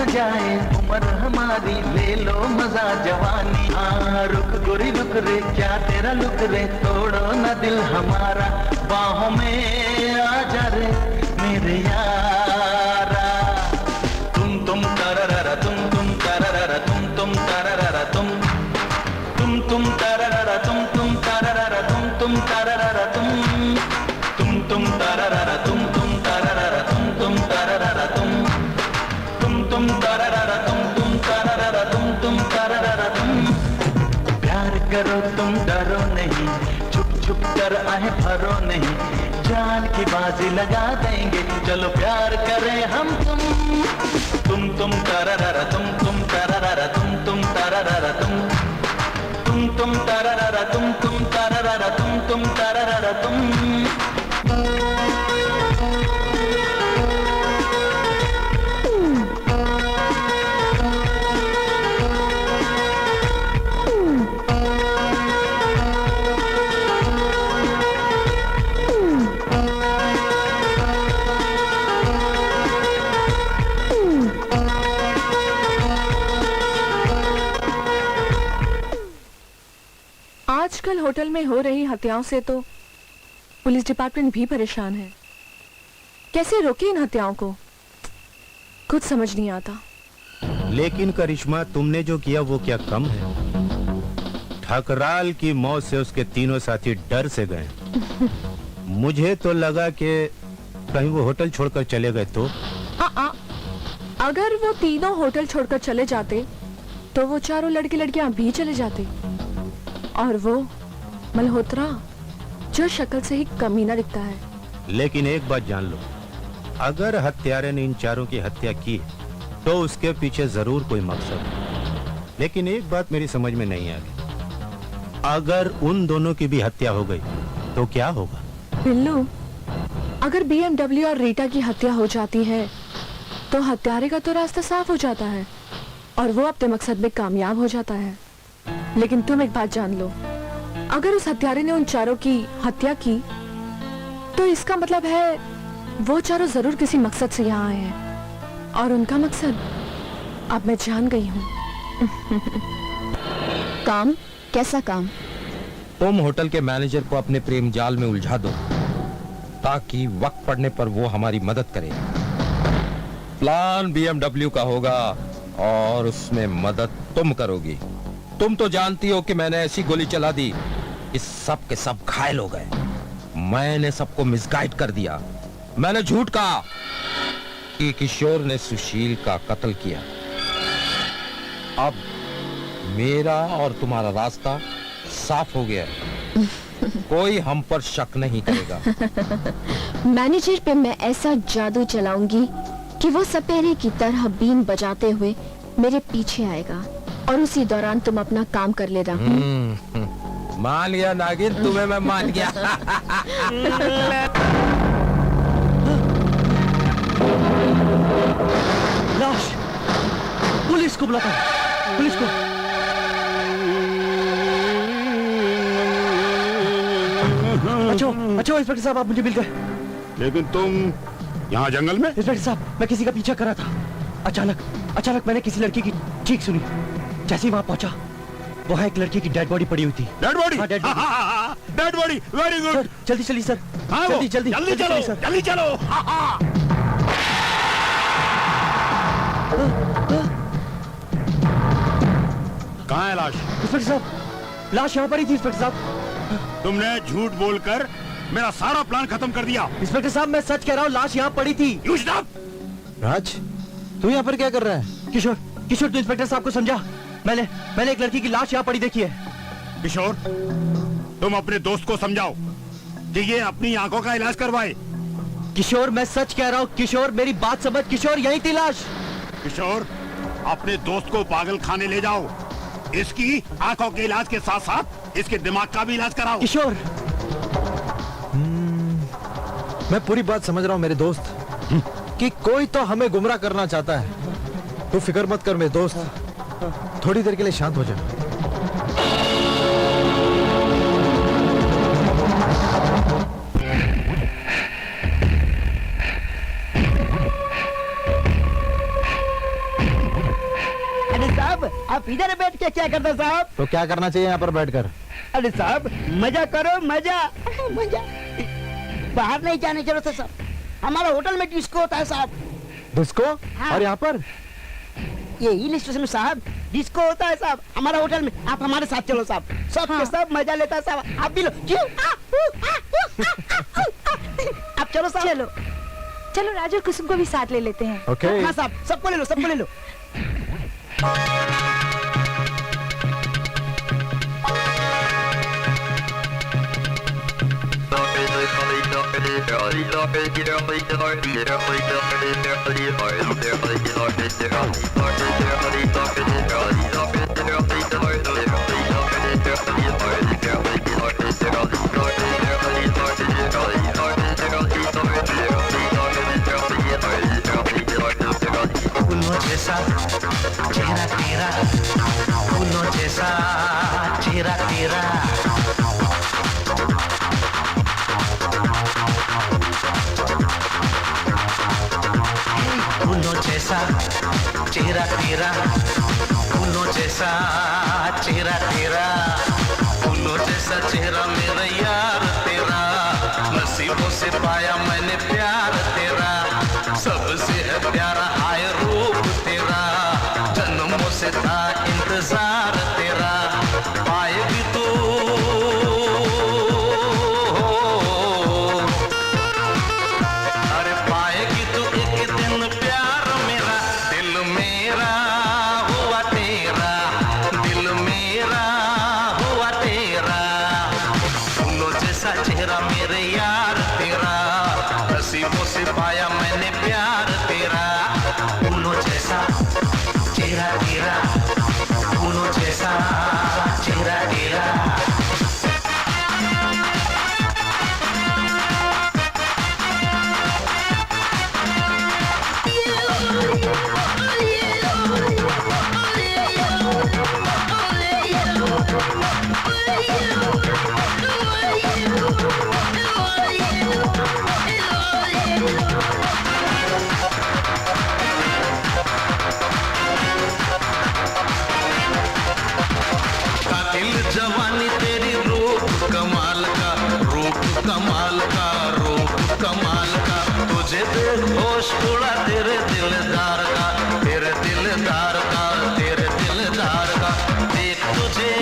Speaker 9: जाए उम्र हमारी, ले लो मजा जवानी। हाँ रुक गोरी रुक रे, क्या तेरा लुक रे, तोड़ो न दिल हमारा, बाहों में आ जा रे मेरे यारा। तुम तारारा तुम तारारा तुम तारारा तुम तारारा तुम तारारा तुम तारारा तुम तारारा तुम तारारा तुम तारारा तुम तारारा तुम तारारा तुम। प्यार करो तुम डरो नहीं, छुप छुप कर आए भरो नहीं, जान की बाजी लगा देंगे, चलो प्यार करें हम तुम तारारा तुम तारारा तुम तारारा तुम तारारा तुम तारारा तुम तारारा तुम।
Speaker 4: आजकल होटल में हो रही हत्याओं से तो पुलिस डिपार्टमेंट भी परेशान है। कैसे रोके इन हत्याओं को, कुछ समझ नहीं आता।
Speaker 18: लेकिन करिश्मा, तुमने जो किया वो क्या कम है? ठकराल की मौत से उसके तीनों साथी डर से गए। मुझे तो लगा कि कहीं वो होटल छोड़कर चले गए तो।
Speaker 4: अगर वो तीनों होटल छोड़कर चले जाते तो वो चारों लड़के लड़कियां भी चले जाते, और वो मल्होत्रा जो शक्ल से ही कमीना दिखता है।
Speaker 18: लेकिन एक बात जान लो, अगर हत्यारे ने इन चारों की हत्या की तो उसके पीछे जरूर कोई मकसद है। लेकिन एक बात मेरी समझ में नहीं आ रही, अगर उन दोनों की भी हत्या हो गई तो क्या होगा?
Speaker 4: बिल्लू, अगर BMW और रीटा की हत्या हो जाती है तो हत्यारे का तो रास्ता साफ हो जाता है और वो अपने मकसद में कामयाब हो जाता है। लेकिन तुम एक बात जान लो, अगर उस हत्यारे ने उन चारों की हत्या की तो इसका मतलब है वो चारों जरूर किसी मकसद से यहाँ आए हैं, और उनका मकसद अब मैं जान गई हूँ।
Speaker 2: काम? कैसा काम?
Speaker 12: तुम होटल के मैनेजर को अपने प्रेम जाल में उलझा दो ताकि वक्त पड़ने पर वो हमारी मदद करे। प्लान BMW का होगा और उसमें मदद तुम करोगी। तुम तो जानती हो कि मैंने ऐसी गोली चला दी कि सब के सब घायल हो गए। मैंने सबको मिसगाइड कर दिया। मैंने झूठ कहा कि किशोर ने सुशील का कत्ल किया। अब मेरा और तुम्हारा रास्ता साफ हो गया है। कोई हम पर शक नहीं करेगा।
Speaker 19: मैनेजर पे मैं ऐसा जादू चलाऊंगी कि वो सपेरे की तरह बीन बजाते हुए मेरे पीछे आएगा, और उसी दौरान तुम अपना काम कर लेना।
Speaker 12: मान गया नागिन, तुम्हें मैं मान गया।
Speaker 17: लाश! पुलिस को बुलाता हूं, पुलिस को। अच्छा इंस्पेक्टर साहब, आप मुझे मिल गए।
Speaker 10: लेकिन तुम यहाँ जंगल में?
Speaker 17: इंस्पेक्टर साहब, मैं किसी का पीछा कर रहा था। अचानक मैंने किसी लड़की की चीख सुनी। जैसे ही वहां पहुंचा, वहां एक लड़की की डेड बॉडी पड़ी हुई थी।
Speaker 10: Dead body?
Speaker 17: हाँ, dead body.
Speaker 10: Dead body, very good.
Speaker 17: जल्दी चलिए सर।
Speaker 10: हाँ,
Speaker 17: जल्दी
Speaker 10: चलो,
Speaker 17: सर।
Speaker 10: जल्दी चलो। कहाँ है लाश?
Speaker 17: इंस्पेक्टर साहब, लाश यहाँ पर ही थी इंस्पेक्टर साहब।
Speaker 10: तुमने झूठ बोलकर मेरा सारा प्लान खत्म कर दिया।
Speaker 14: इंस्पेक्टर साहब मैं सच कह रहा हूँ, लाश यहाँ पड़ी थी।
Speaker 10: You stop!
Speaker 14: राज तू यहाँ पर क्या कर रहा है? किशोर किशोर तू इंस्पेक्टर साहब को समझा। मैंने एक लड़की की लाश यहाँ पड़ी देखी है।
Speaker 10: किशोर तुम अपने दोस्त को समझाओ कि ये अपनी आंखों का इलाज करवाए।
Speaker 14: किशोर मैं सच कह रहा हूँ किशोर, मेरी बात समझ। किशोर यही थी लाश।
Speaker 10: किशोर अपने दोस्त को पागल खाने ले जाओ, इसकी आंखों के इलाज के साथ साथ इसके दिमाग का भी इलाज कराओ।
Speaker 14: किशोर मैं पूरी बात समझ रहा हूँ मेरे दोस्त, कि कोई तो हमें गुमराह करना चाहता है। तू फिक्र मत कर मेरे दोस्त, थोड़ी देर के लिए शांत हो जा।
Speaker 5: अरे साहब आप इधर बैठ के क्या करते साहब?
Speaker 14: तो क्या करना चाहिए यहाँ पर बैठकर?
Speaker 5: अरे साहब मजा करो, मजा मजा। बाहर नहीं जाने की जरूरत है साहब, हमारा होटल में डिस्को होता है साहब।
Speaker 14: डिस्को?
Speaker 5: हाँ।
Speaker 14: और यहाँ पर
Speaker 5: ये हिल स्टेशन में साहब डिस्को होता है साहब, हमारा होटल में। आप हमारे साथ चलो साहब, सब के सब मजा लेता है साहब। आप भी लो। क्यों? आप चलो साहब।
Speaker 15: चलो चलो राजू और कुसुम को भी साथ ले लेते हैं।
Speaker 14: ओके।
Speaker 5: हाँ साहब सबको ले लो, सबको ले लो।
Speaker 9: फूलों जैसा चेहरा तेरा, फूलों जैसा चेहरा तेरा, फूलों जैसा चेहरा तेरा, फूलों जैसा चेहरा तेरा, फूलों जैसा चेहरा मेरा यार तेरा, नसीबों से पाया मैंने प्यार तेरा, सबसे है प्यारा आए रूप तेरा, जन्मों से था इंतजार तेरा, पाएगी तू अरे पाएगी तू एक दिन प्यार मेरा, दिल मेरा हुआ तेरा, दिल मेरा हुआ तेरा, फूलों जैसा चेहरा मेरे यार तेरा, नसीबों से पाया मैंने प्यार तेरा, फूलों जैसा चेहरा तेरा, फूलों जैसा चेहरा तेरा। कातिल जवानी तेरी रूप कमाल का, रूप कमाल का, रूप कमाल का, तुझे बेहोश उड़ा तेरे दिलदार का, तेरे दिलदार का, तेरे दिलदार का, देख तुझे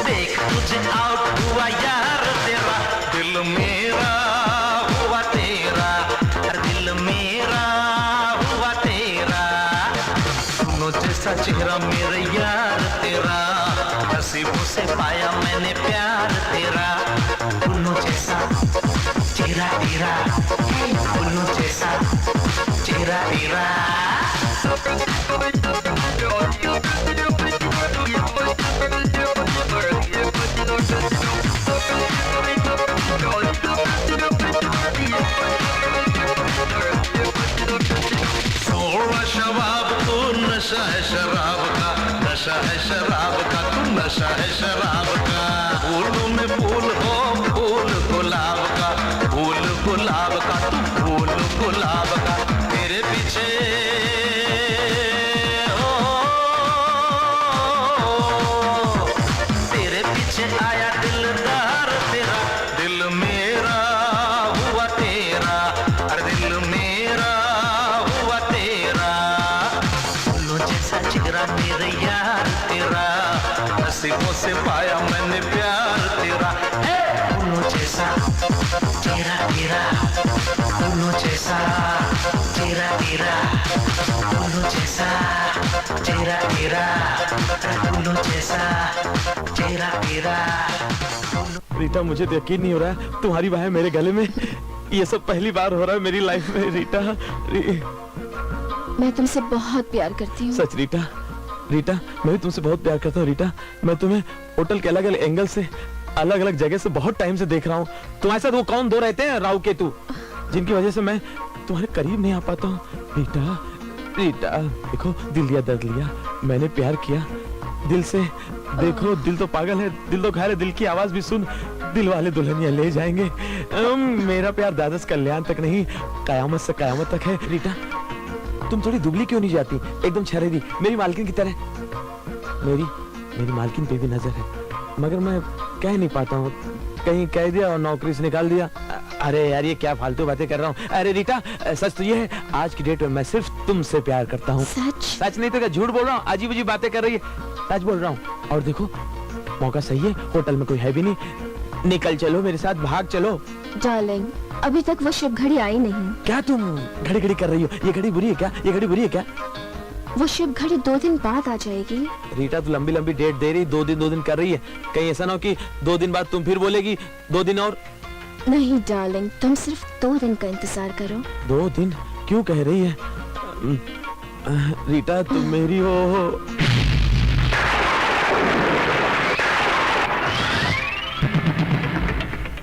Speaker 9: देख तुझे आउट हुआ यार तेरा, दिल मेरा हुआ तेरा, दिल मेरा हुआ तेरा, फूलों जैसा चेहरा मेरे यार तेरा, नसीबों से पाया मैंने प्यार तेरा, फूलों जैसा चेहरा तेरा, फूलों जैसा चेहरा तेरा। थोड़ा शबाब तू नशा है शराब का, नशा है शराब का, तू नशा है शराब का, फूलों में फूल हो फूल गुलाब का, फूल गुलाब का, तू फूल गुलाब का, तेरे पीछे तेरे पीछे आया दिलदार तेरा, दिल मेरा हुआ तेरा, अरे दिल मेरा हुआ तेरा, फूलों जैसा चेहरा मेरे यार तेरा, जैसा तेरा तेरा उल्लू जैसा तेरा तेरा उल्लू जैसा तेरा तेरा।
Speaker 8: रीटा, मुझे तो यकीन नहीं हो रहा है तुम्हारी बाहें मेरे गले में। ये सब पहली बार हो रहा है मेरी लाइफ में रीटा।
Speaker 19: मैं तुमसे बहुत प्यार करती हूँ।
Speaker 8: सच रीटा, रीटा मैं भी तुमसे बहुत प्यार करता हूँ रीटा। मैं तुम्हें होटल के अलग अलग एंगल से, अलग अलग जगह से बहुत टाइम से देख रहा हूँ। तुम्हारे साथ वो कौन दो रहते हैं, राव केतु, जिनकी वजह से मैं तुम्हारे करीब नहीं आ पाता हूँ। रीटा, रीटा देखो, दिल लिया दर्द लिया, मैंने प्यार किया दिल से। देखो दिल तो पागल है, दिल तो घायल है, दिल की आवाज भी सुन, दिल वाले दुल्हनिया ले जाएंगे। मेरा प्यार दादस कल्याण तक नहीं, कयामत से कयामत तक है। रीटा, तुम थोड़ी दुबली क्यों नहीं जाती, एकदम छरेदी मेरी मालकिन की तरह। मेरी मालकिन पे भी नजर है, मगर मैं कह नहीं पाता हूँ। कहीं कह दिया और नौकरी से निकाल दिया। अरे यार, ये क्या फालतू बातें कर रहा हूँ। अरे रीटा, सच तो ये है, आज की डेट में मैं सिर्फ तुमसे प्यार करता हूँ। सच नहीं तो क्या झूठ बोल रहा हूँ, अजीब अजीब बातें कर रही है। सच बोल रहा हूँ। और देखो मौका सही है, होटल में कोई है भी नहीं, निकल चलो मेरे साथ, भाग चलो।
Speaker 19: डार्लिंग, अभी तक वो शुभ घड़ी आई नहीं।
Speaker 8: क्या तुम घड़ी घड़ी कर रही हो? ये घड़ी बुरी है क्या? ये घड़ी बुरी है क्या?
Speaker 19: वो शुभ घड़ी 2 दिन बाद आ जाएगी।
Speaker 8: रीटा, तू लंबी लंबी डेट दे रही, 2 दिन कर रही है। कहीं ऐसा ना हो कि 2 दिन बाद तुम फिर बोलेगी 2 दिन और।
Speaker 19: नहीं डार्लिंग, तुम सिर्फ 2 दिन का इंतजार करो।
Speaker 8: 2 दिन क्यों कह रही है? रीटा, तुम मेरी हो।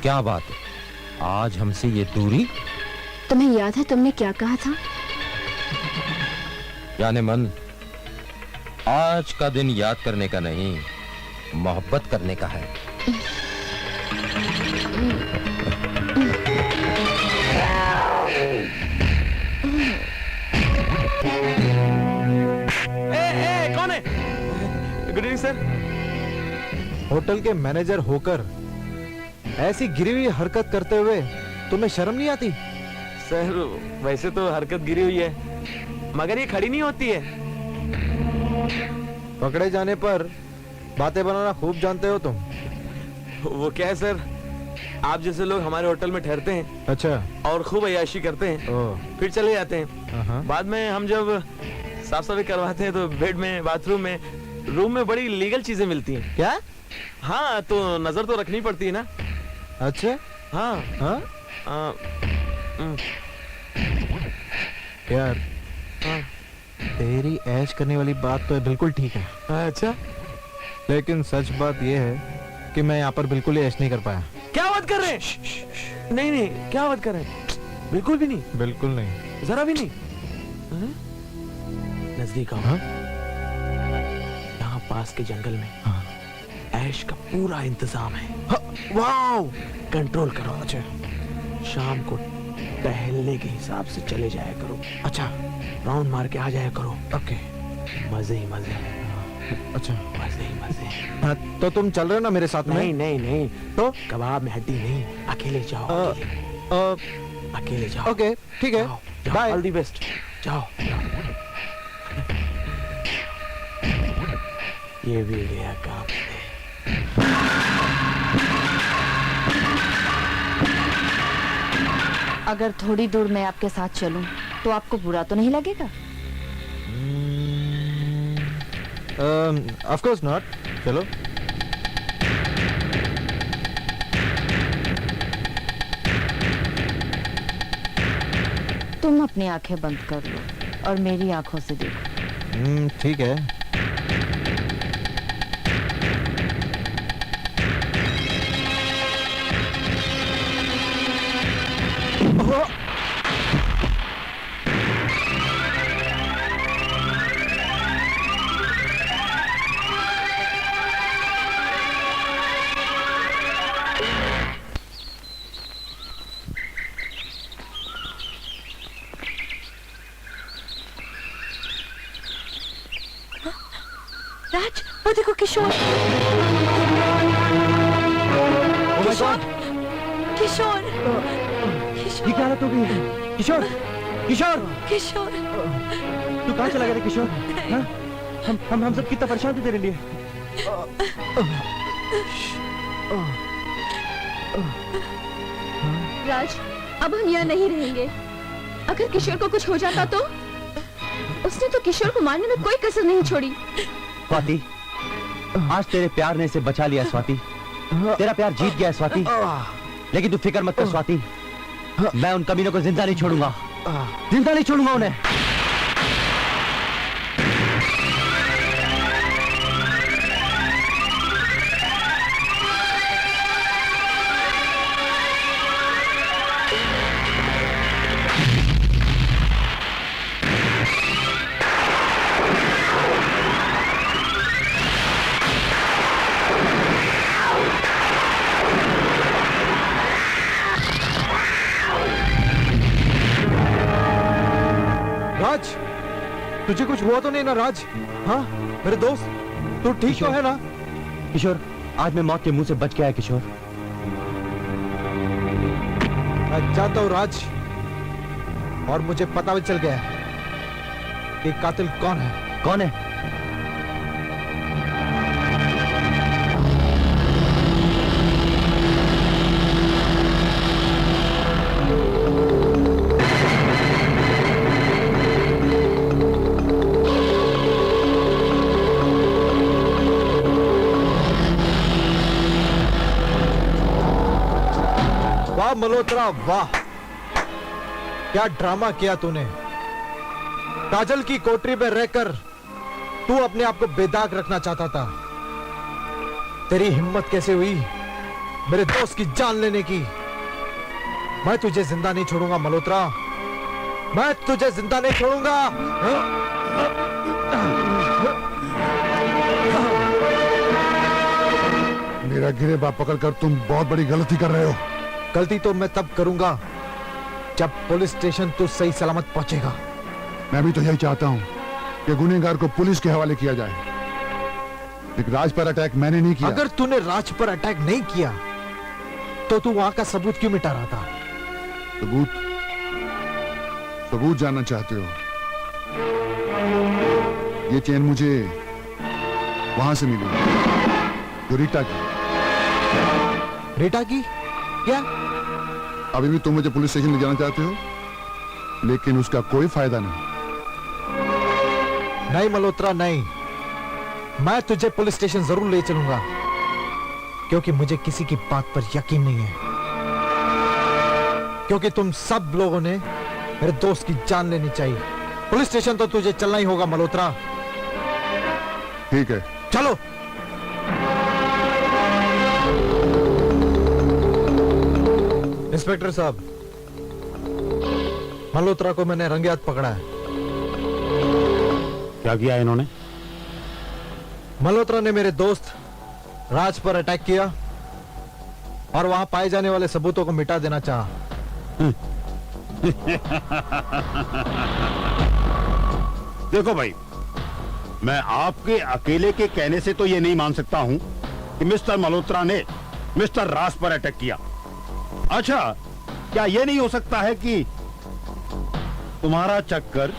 Speaker 12: क्या बात है, आज हमसे ये दूरी?
Speaker 19: तुम्हें याद है तुमने क्या कहा था?
Speaker 12: जाने मन, आज का दिन याद करने का नहीं, मोहब्बत करने का है।
Speaker 8: कौन है? Good evening sir.
Speaker 14: होटल के मैनेजर होकर ऐसी गिरी हुई हरकत करते हुए तुम्हें शर्म नहीं आती?
Speaker 8: सर वैसे तो हरकत गिरी हुई है, मगर ये खड़ी नहीं होती है।
Speaker 14: पकड़े जाने पर बातें बनाना खूब जानते हो तुम।
Speaker 8: वो क्या है सर, आप जैसे लोग हमारे होटल में ठहरते हैं।
Speaker 14: अच्छा।
Speaker 8: और खूब अय्याशी करते हैं, फिर चले जाते हैं। बाद में हम जब साफ सफाई करवाते हैं तो बेड में, बाथरूम में, रूम में बड़ी लीगल चीजें मिलती हैं।
Speaker 14: क्या?
Speaker 8: हाँ, तो नजर तो रखनी पड़ती है ना।
Speaker 14: अच्छा।
Speaker 8: हाँ
Speaker 14: हाँ। यार, तेरी ऐश करने वाली बात तो बिल्कुल ठीक है।
Speaker 8: अच्छा,
Speaker 14: लेकिन सच बात यह है कि मैं यहाँ पर बिल्कुल ही ऐश नहीं कर पाया।
Speaker 8: क्या बात कर रहे हैं? नहीं नहीं, क्या बात कर रहे हैं? बिल्कुल भी नहीं।
Speaker 14: बिल्कुल नहीं,
Speaker 8: जरा भी नहीं। नजदीक आओ। यहाँ पास के जंगल में ऐश का पूरा इंतजाम है। वाओ, कंट्रोल करो। अच्छा, शाम को टहलने के हिसाब से चले जाया करो। अच्छा, राउंड मार के आ जाया करो।
Speaker 14: ओके।
Speaker 8: मजे ही मजे।
Speaker 14: अच्छा,
Speaker 8: मजे ही मजे।
Speaker 14: हाँ, तो तुम चल रहे हो ना मेरे साथ में?
Speaker 8: नहीं नहीं नहीं,
Speaker 14: तो
Speaker 8: कबाब में हड्डी नहीं, अकेले जाओ। अकेले जाओ।
Speaker 14: ओके, ठीक है,
Speaker 8: बाय। ऑल द बेस्ट, जाओ। ये भी गया काम।
Speaker 2: अगर थोड़ी दूर मैं आपके साथ चलूं तो आपको बुरा तो नहीं लगेगा?
Speaker 14: Of course not. चलो।
Speaker 2: तुम अपनी आंखें बंद कर लो और मेरी आंखों से देखो।
Speaker 14: ठीक है।
Speaker 15: राज, वो देखो किशोर। किशोर, किशोर,
Speaker 14: ये क्या हालत हो गई है? किशोर, किशोर,
Speaker 15: किशोर,
Speaker 14: तू कहाँ चला गया किशोर? हाँ? हम सब कितना परेशान थे तेरे लिए।
Speaker 19: राज, अब हम यहाँ नहीं रहेंगे। अगर किशोर को कुछ हो जाता तो? उसने तो किशोर को मारने में कोई कसर नहीं छोड़ी।
Speaker 3: स्वाति, आज तेरे प्यार ने इसे बचा लिया स्वाति। तेरा प्यार जीत गया स्वाति। लेकिन तू फिक्र मत कर स्वाति, मैं उन कमीनों को जिंदा नहीं छोड़ूंगा, जिंदा नहीं छोड़ूंगा उन्हें।
Speaker 14: राज, तुझे कुछ हुआ तो नहीं ना राज? हाँ मेरे दोस्त, तू ठीक तो है ना?
Speaker 3: किशोर, आज मैं मौत के मुंह से बच गया है किशोर।
Speaker 14: मैं जानता हूँ राज, और मुझे पता भी चल गया है कि कातिल कौन है।
Speaker 3: कौन है?
Speaker 14: वाह मल्होत्रा वाह, क्या ड्रामा किया तूने। काजल की कोठरी में रहकर तू अपने आप को बेदाग रखना चाहता था। तेरी हिम्मत कैसे हुई मेरे दोस्त की जान लेने की? मैं तुझे जिंदा नहीं छोड़ूंगा मल्होत्रा, मैं तुझे जिंदा नहीं छोड़ूंगा।
Speaker 16: मेरा गिरेबान पकड़कर तुम बहुत बड़ी गलती कर रहे हो।
Speaker 14: गलती तो मैं तब करूंगा जब पुलिस स्टेशन तू सही सलामत पहुंचेगा।
Speaker 16: मैं भी तो यही चाहता हूँ कि गुनहगार को पुलिस के हवाले किया जाए, लेकिन राज पर अटैक मैंने नहीं किया।
Speaker 14: अगर तूने राज पर अटैक नहीं किया तो तू वहां का सबूत क्यों मिटा रहा था?
Speaker 16: सबूत? सबूत जानना चाहते हो? ये चेन मुझे वहां से मिली, जो रीटा की।
Speaker 14: रीटा की? क्या?
Speaker 16: अभी भी तुम मुझे पुलिस स्टेशन ले जाना चाहते हो, लेकिन उसका कोई फायदा नहीं।
Speaker 14: नहीं मल्होत्रा नहीं, मैं तुझे पुलिस स्टेशन जरूर ले चलूंगा, क्योंकि मुझे किसी की बात पर यकीन नहीं है। क्योंकि तुम सब लोगों ने मेरे दोस्त की जान लेनी चाहिए। पुलिस स्टेशन तो तुझे चलना ही होगा मल्होत्रा।
Speaker 16: ठीक है,
Speaker 14: चलो। इंस्पेक्टर साहब, मल्होत्रा को मैंने रंगे हाथ पकड़ा है।
Speaker 10: क्या किया इन्होंने?
Speaker 14: मल्होत्रा ने मेरे दोस्त राज पर अटैक किया और वहां पाए जाने वाले सबूतों को मिटा देना चाहा।
Speaker 10: देखो भाई, मैं आपके अकेले के कहने से तो ये नहीं मान सकता हूं कि मिस्टर मल्होत्रा ने मिस्टर राज पर अटैक किया। अच्छा, क्या यह नहीं हो सकता है कि तुम्हारा चक्कर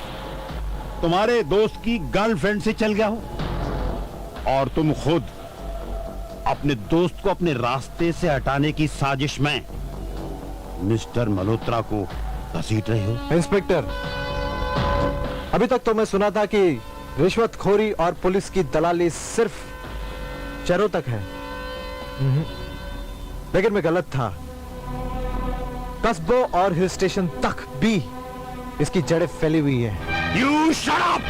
Speaker 10: तुम्हारे दोस्त की गर्लफ्रेंड से चल गया हो और तुम खुद अपने दोस्त को अपने रास्ते से हटाने की साजिश में मिस्टर मल्होत्रा को घसीट रहे हो?
Speaker 14: इंस्पेक्टर, अभी तक तो मैं सुना था कि रिश्वतखोरी और पुलिस की दलाली सिर्फ शहरों तक है, लेकिन मैं गलत था। कस्बों और हिल स्टेशन तक भी इसकी जड़ें फैली हुई है।
Speaker 10: You shut up!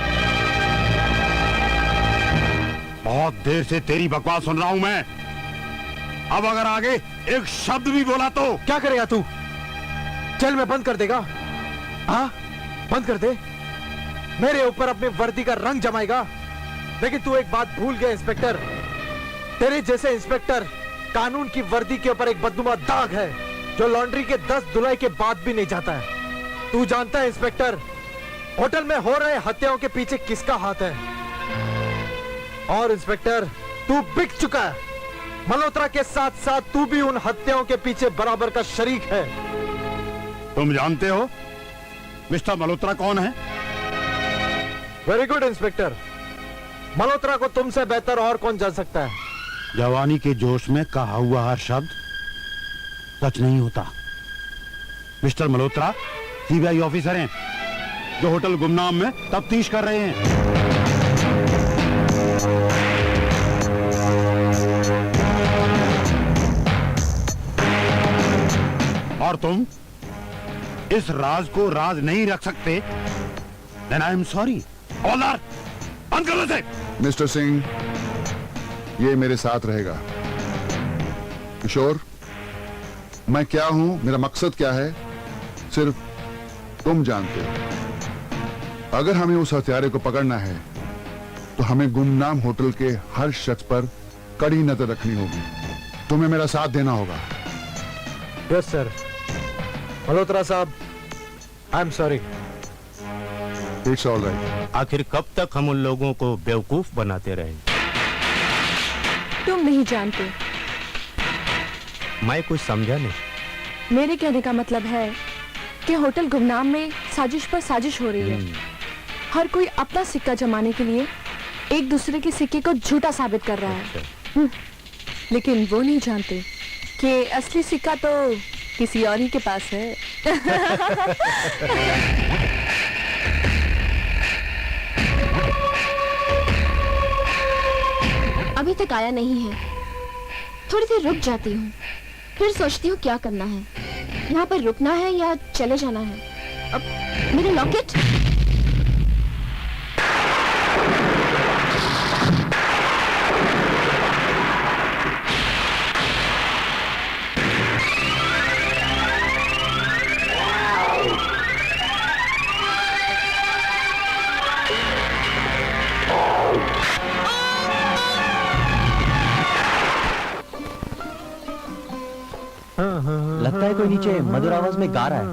Speaker 10: बहुत देर से तेरी बकवास सुन रहा हूं मैं। अब अगर आगे एक शब्द भी बोला तो
Speaker 14: क्या करेगा तू? जेल में बंद कर देगा? हाँ, बंद कर दे। मेरे ऊपर अपने वर्दी का रंग जमाएगा। लेकिन तू एक बात भूल गया इंस्पेक्टर, तेरे जैसे इंस्पेक्टर कानून की वर्दी के ऊपर एक बदनुमा दाग है जो लॉन्ड्री के 10 धुलाई के बाद भी नहीं जाता है। तू जानता है इंस्पेक्टर, होटल में हो रहे हत्याओं के पीछे किसका हाथ है? और इंस्पेक्टर, तू बिक चुका है। मल्होत्रा के साथ साथ तू भी उन हत्याओं के पीछे बराबर का शरीक है।
Speaker 10: तुम जानते हो मिस्टर मल्होत्रा कौन है?
Speaker 14: वेरी गुड इंस्पेक्टर, मल्होत्रा को तुमसे बेहतर और कौन जान सकता है?
Speaker 10: जवानी के जोश में कहा हुआ हर शब्द सच नहीं होता। मिस्टर मल्होत्रा सीबीआई ऑफिसर हैं जो होटल गुमनाम में तफ्तीश कर रहे हैं। और तुम इस राज को राज नहीं रख सकते। Then I am sorry. Order बंद करो इसे।
Speaker 16: मिस्टर सिंह, ये मेरे साथ रहेगा। किशोर, मैं क्या हूं, मेरा मकसद क्या है, सिर्फ तुम जानते हो। अगर हमें उस हत्यारे को पकड़ना है तो हमें गुमनाम होटल के हर शख्स पर कड़ी नजर रखनी होगी। तुम्हें मेरा साथ देना होगा।
Speaker 14: Yes sir. मल्होत्रा साहब, I am sorry.
Speaker 16: It's all right.
Speaker 18: आखिर कब तक हम उन लोगों को बेवकूफ बनाते रहेंगे?
Speaker 4: तुम नहीं जानते।
Speaker 18: मैं कुछ समझा नहीं।
Speaker 4: मेरे कहने का मतलब है कि होटल गुमनाम में साजिश पर साजिश हो रही है। हर कोई अपना सिक्का जमाने के लिए एक दूसरे के सिक्के को झूठा साबित कर रहा है। लेकिन वो नहीं जानते कि असली सिक्का तो किसी और ही के पास है।
Speaker 19: अभी तक आया नहीं है। थोड़ी देर रुक जाती हूँ, फिर सोचती हूँ क्या करना है। यहाँ पर रुकना है या चले जाना है। अब मेरे लॉकेट।
Speaker 3: लगता है कोई नीचे मधुर आवाज में गा रहा है।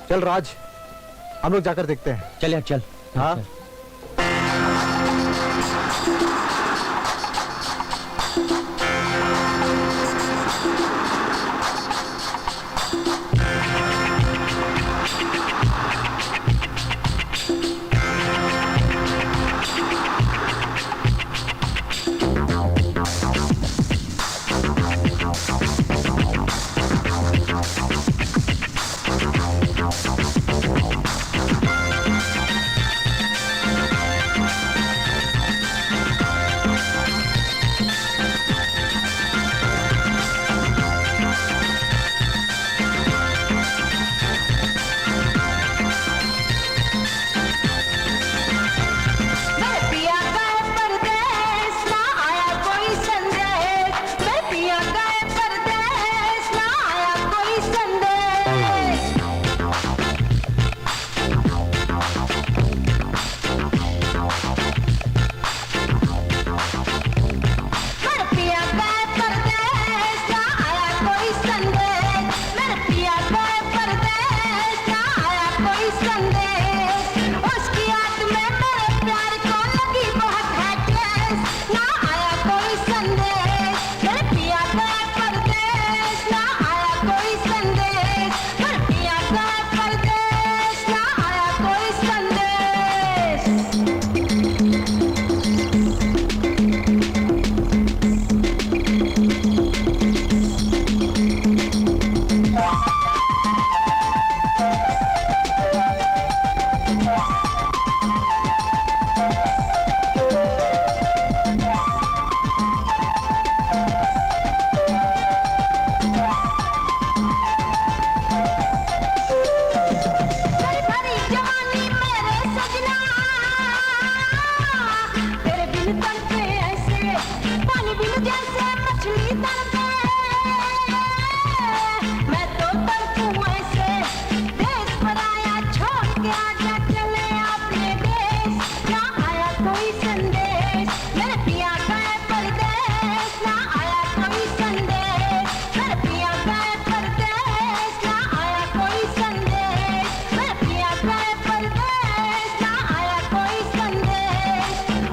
Speaker 14: चल राज, हम लोग जाकर देखते हैं।
Speaker 3: चल यार चल।
Speaker 14: हाँ।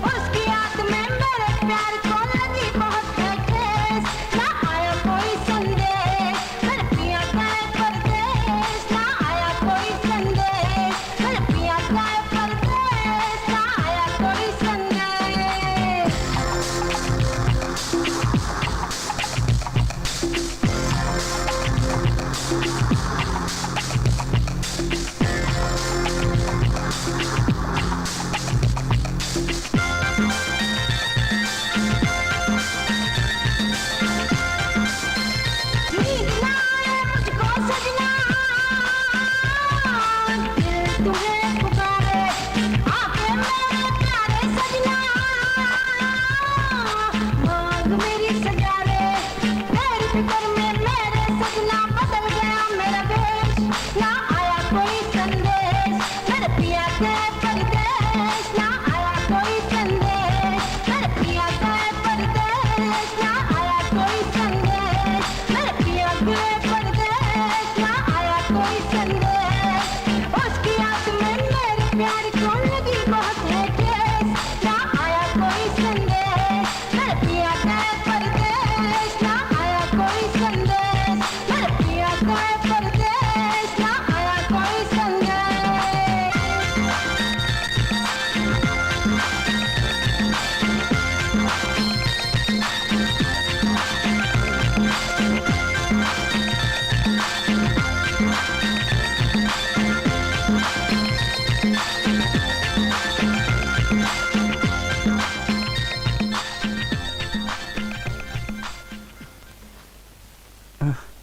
Speaker 19: उसकी याद में मेरे प्यार को लगी बहुत है ठेस। ना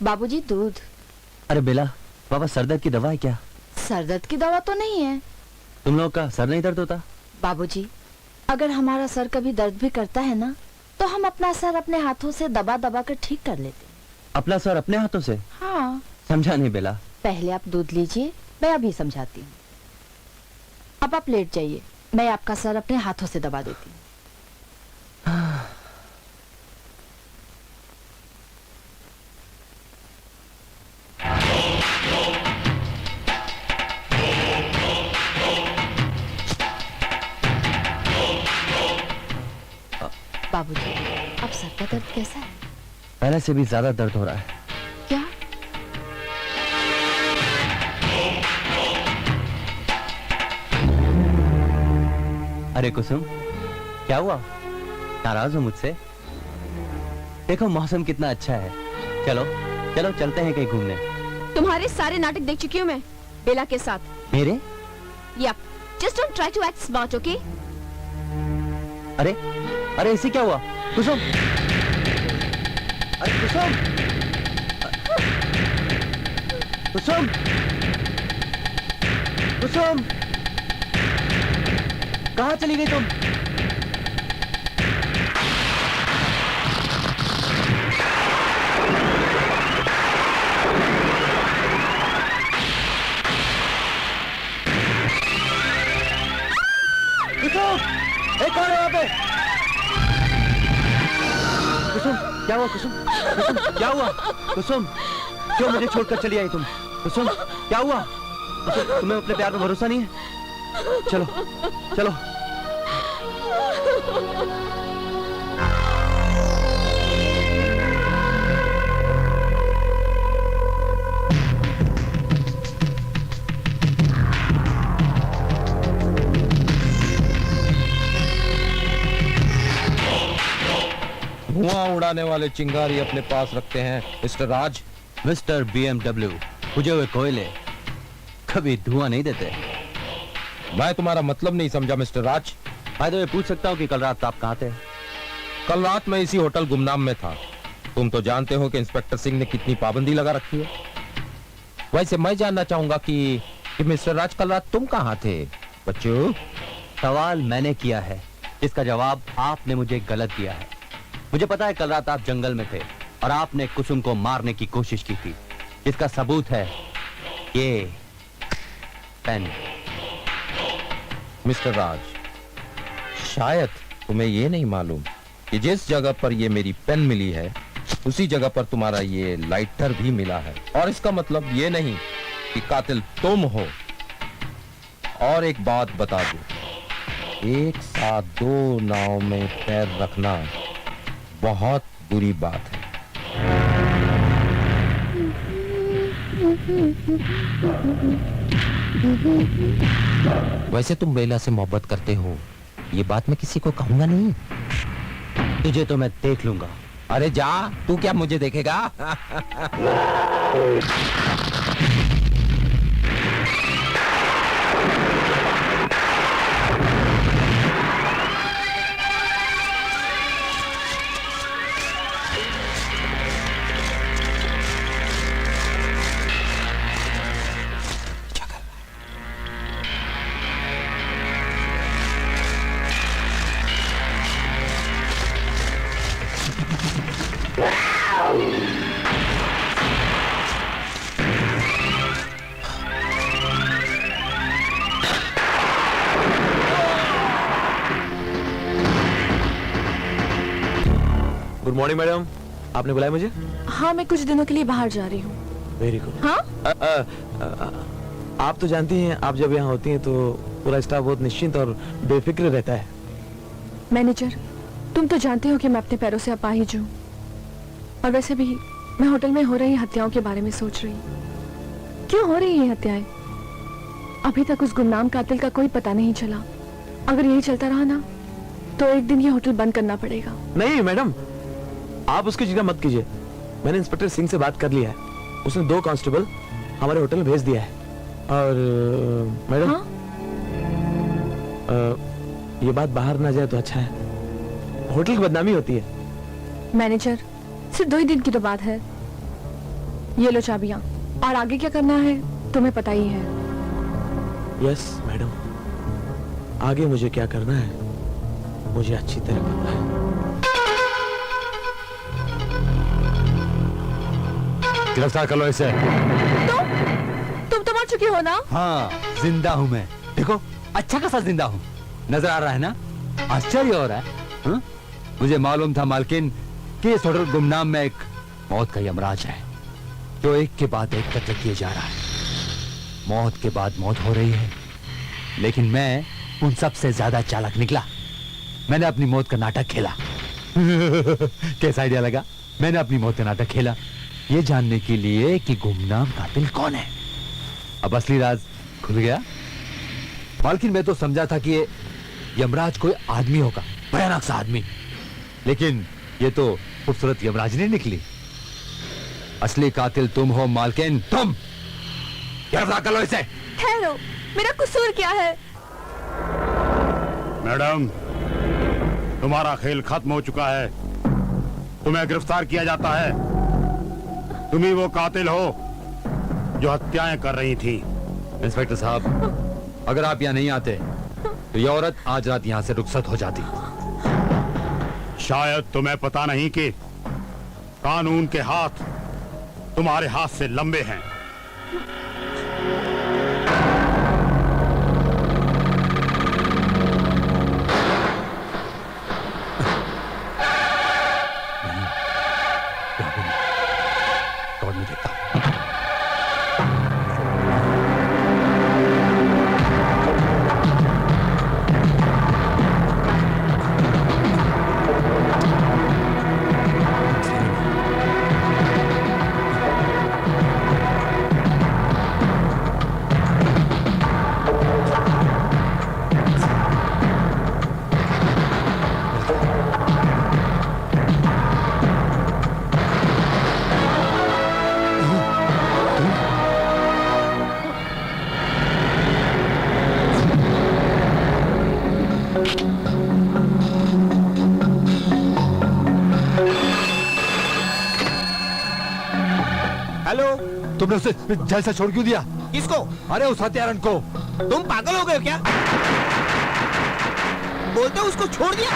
Speaker 2: बाबूजी दूध।
Speaker 3: अरे बेला, पापा सर दर्द की दवा है क्या?
Speaker 2: सर दर्द की दवा तो नहीं है।
Speaker 3: तुम लोग का सर नहीं दर्द होता?
Speaker 2: बाबूजी, अगर हमारा सर कभी दर्द भी करता है ना, तो हम अपना सर अपने हाथों से दबा दबा कर ठीक कर लेते हैं।
Speaker 3: अपना सर अपने हाथों से?
Speaker 2: हाँ।
Speaker 3: समझा नहीं बेला।
Speaker 2: पहले आप दूध लीजिए, मैं अभी समझाती हूँ। अब आप लेट जाइए, मैं आपका सर अपने हाथों से दबा देती हूँ। बाबूजी, अब सर का दर्द कैसा है?
Speaker 3: पहले से भी ज्यादा दर्द हो रहा है।
Speaker 2: क्या?
Speaker 3: अरे कुसुम, क्या हुआ? नाराज हो मुझसे? देखो मौसम कितना अच्छा है। चलो चलो चलते हैं कहीं घूमने।
Speaker 19: तुम्हारे सारे नाटक देख चुकी हूँ मैं बेला के साथ।
Speaker 3: मेरे?
Speaker 19: Yep. Just don't try to act smart, okay?
Speaker 3: अरे अरे इसे क्या हुआ? कुसुम, अरे कुसुम, कुसुम, कुसुम, कहाँ चली गई तुम? कुसुम, एक और है यहाँ पे। कुसुम, क्या हुआ कुसुम? कुसुम, क्या हुआ? कुसुम, क्यों मुझे छोड़कर चली आई तुम? कुसुम, क्या हुआ? कुसुम, तुम्हें अपने प्यार में भरोसा नहीं है? चलो, चलो।
Speaker 12: धुआं उड़ाने वाले चिंगारी अपने पास रखते हैं मिस्टर राज।
Speaker 3: मिस्टर BMW, बुझे हुए कोयले कभी धुआं नहीं देते।
Speaker 12: मैं तुम्हारा मतलब नहीं समझा मिस्टर राज।
Speaker 3: भाई तो मैं पूछ सकता हूँ कि कल रात आप कहाँ थे?
Speaker 12: कल रात मैं इसी होटल गुमनाम में था। तुम तो जानते हो कि इंस्पेक्टर सिंह ने कितनी पाबंदी लगा रखी है। वैसे मैं जानना चाहूंगा कि मिस्टर राज कल रात तुम कहाँ थे? बच्चों,
Speaker 3: सवाल मैंने किया है, इसका जवाब आपने मुझे गलत दिया है। मुझे पता है कल रात आप जंगल में थे और आपने कुसुम को मारने की कोशिश की थी। इसका सबूत है ये पेन।
Speaker 12: मिस्टर राज, शायद तुम्हें ये नहीं मालूम कि जिस जगह पर ये मेरी पेन मिली है उसी जगह पर तुम्हारा ये लाइटर भी मिला है। और इसका मतलब ये नहीं कि कातिल तुम हो। और एक बात बता दूं, एक साथ दो नाव में पैर रखना बहुत बुरी बात है। वैसे तुम बेला से मोहब्बत करते हो, ये बात मैं किसी को कहूंगा नहीं।
Speaker 3: तुझे तो मैं देख लूंगा।
Speaker 12: अरे जा, तू क्या मुझे देखेगा?
Speaker 8: गुड मॉर्निंग मैडम, आपने बुलाया मुझे?
Speaker 4: हाँ, मैं कुछ दिनों के लिए बाहर जा रही हूँ।
Speaker 8: Very good.
Speaker 4: हाँ?
Speaker 8: आप तो जानती हैं, आप जब यहाँ होती हैं तो पूरा स्टाफ बहुत निश्चिंत और बेफिक्र रहता है।
Speaker 4: मैनेजर, तुम तो जानते हो कि मैं अपने पैरों से अपाहिज हूँ। और वैसे भी मैं होटल में हो रही हत्याओं के बारे में सोच रही हूँ। क्यों हो रही है हत्याएं? अभी तक उस गुमनाम कातिल का कोई पता नहीं चला। अगर यही चलता रहा ना, तो एक दिन ये होटल बंद करना पड़ेगा।
Speaker 8: नहीं मैडम, आप उसकी चिंता मत कीजिए। मैंने इंस्पेक्टर सिंह से बात कर लिया है। उसने 2 कांस्टेबल हमारे होटल में भेज दिया है। और मैडम,
Speaker 4: हाँ?
Speaker 8: ये बात बाहर ना जाए तो अच्छा है। होटल की बदनामी होती है।
Speaker 4: मैनेजर, सिर्फ 2 ही दिन की तो बात है। ये लो चाबियां। और आगे क्या करना है तुम्हें पता ही है।
Speaker 8: यस मैडम, आगे मुझे क्या करना है मुझे अच्छी तरह पता है।
Speaker 6: गिरफ्तार कर लो इसे।
Speaker 4: तुम तो मर चुकी हो ना?
Speaker 3: हाँ, जिंदा हूँ मैं। देखो, अच्छा खासा जिंदा हूँ। नजर आ रहा है ना? आश्चर्य हो रहा है। हाँ? मुझे मालूम था मालकिन कि इस होटल गुमनाम में एक मौत का यमराज है जो एक के बाद एक कत्ल किए जा रहा है। मौत के बाद मौत हो रही है, लेकिन मैं उन सब से ज्यादा चालाक निकला। मैंने अपनी मौत का नाटक खेला। कैसा आइडिया लगा? मैंने अपनी मौत का नाटक खेला ये जानने के लिए कि गुमनाम कातिल कौन है। अब असली राज खुल गया। मालकिन मैं तो समझा था कि ये यमराज कोई आदमी होगा, भयानक सा आदमी, लेकिन ये तो खूबसूरत यमराज नहीं निकली। असली कातिल तुम हो मालकिन, तुम। गिरफ्तार कर लो इसे।
Speaker 4: ठहरो, मेरा कसूर क्या है?
Speaker 10: मैडम, तुम्हारा खेल खत्म हो चुका है। तुम्हें गिरफ्तार किया जाता है। तुम ही वो कातिल हो जो हत्याएं कर रही थी।
Speaker 3: इंस्पेक्टर साहब, अगर आप यहाँ नहीं आते तो ये औरत आज रात यहाँ से रुखसत हो जाती।
Speaker 10: शायद तुम्हें पता नहीं कि कानून के हाथ तुम्हारे हाथ से लंबे हैं।
Speaker 3: कौन नहीं देखता।
Speaker 14: हेलो, तुमने उसे जेल से छोड़ क्यों दिया?
Speaker 11: किसको?
Speaker 14: अरे उस हत्यारन को।
Speaker 11: तुम पागल हो गए हो क्या? बोलते हो उसको छोड़ दिया?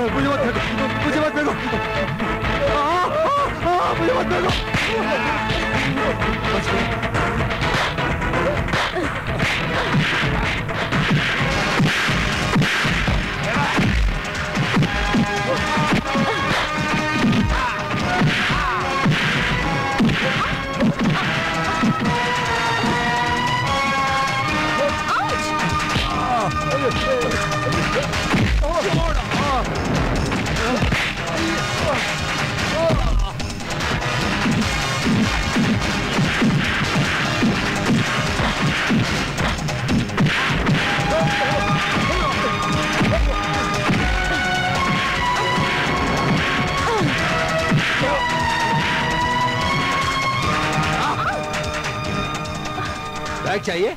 Speaker 14: मुझे मत फेंको, मुझे मत फेंको, मुझे मत फेंको।
Speaker 3: बैग चाहिए?
Speaker 16: ये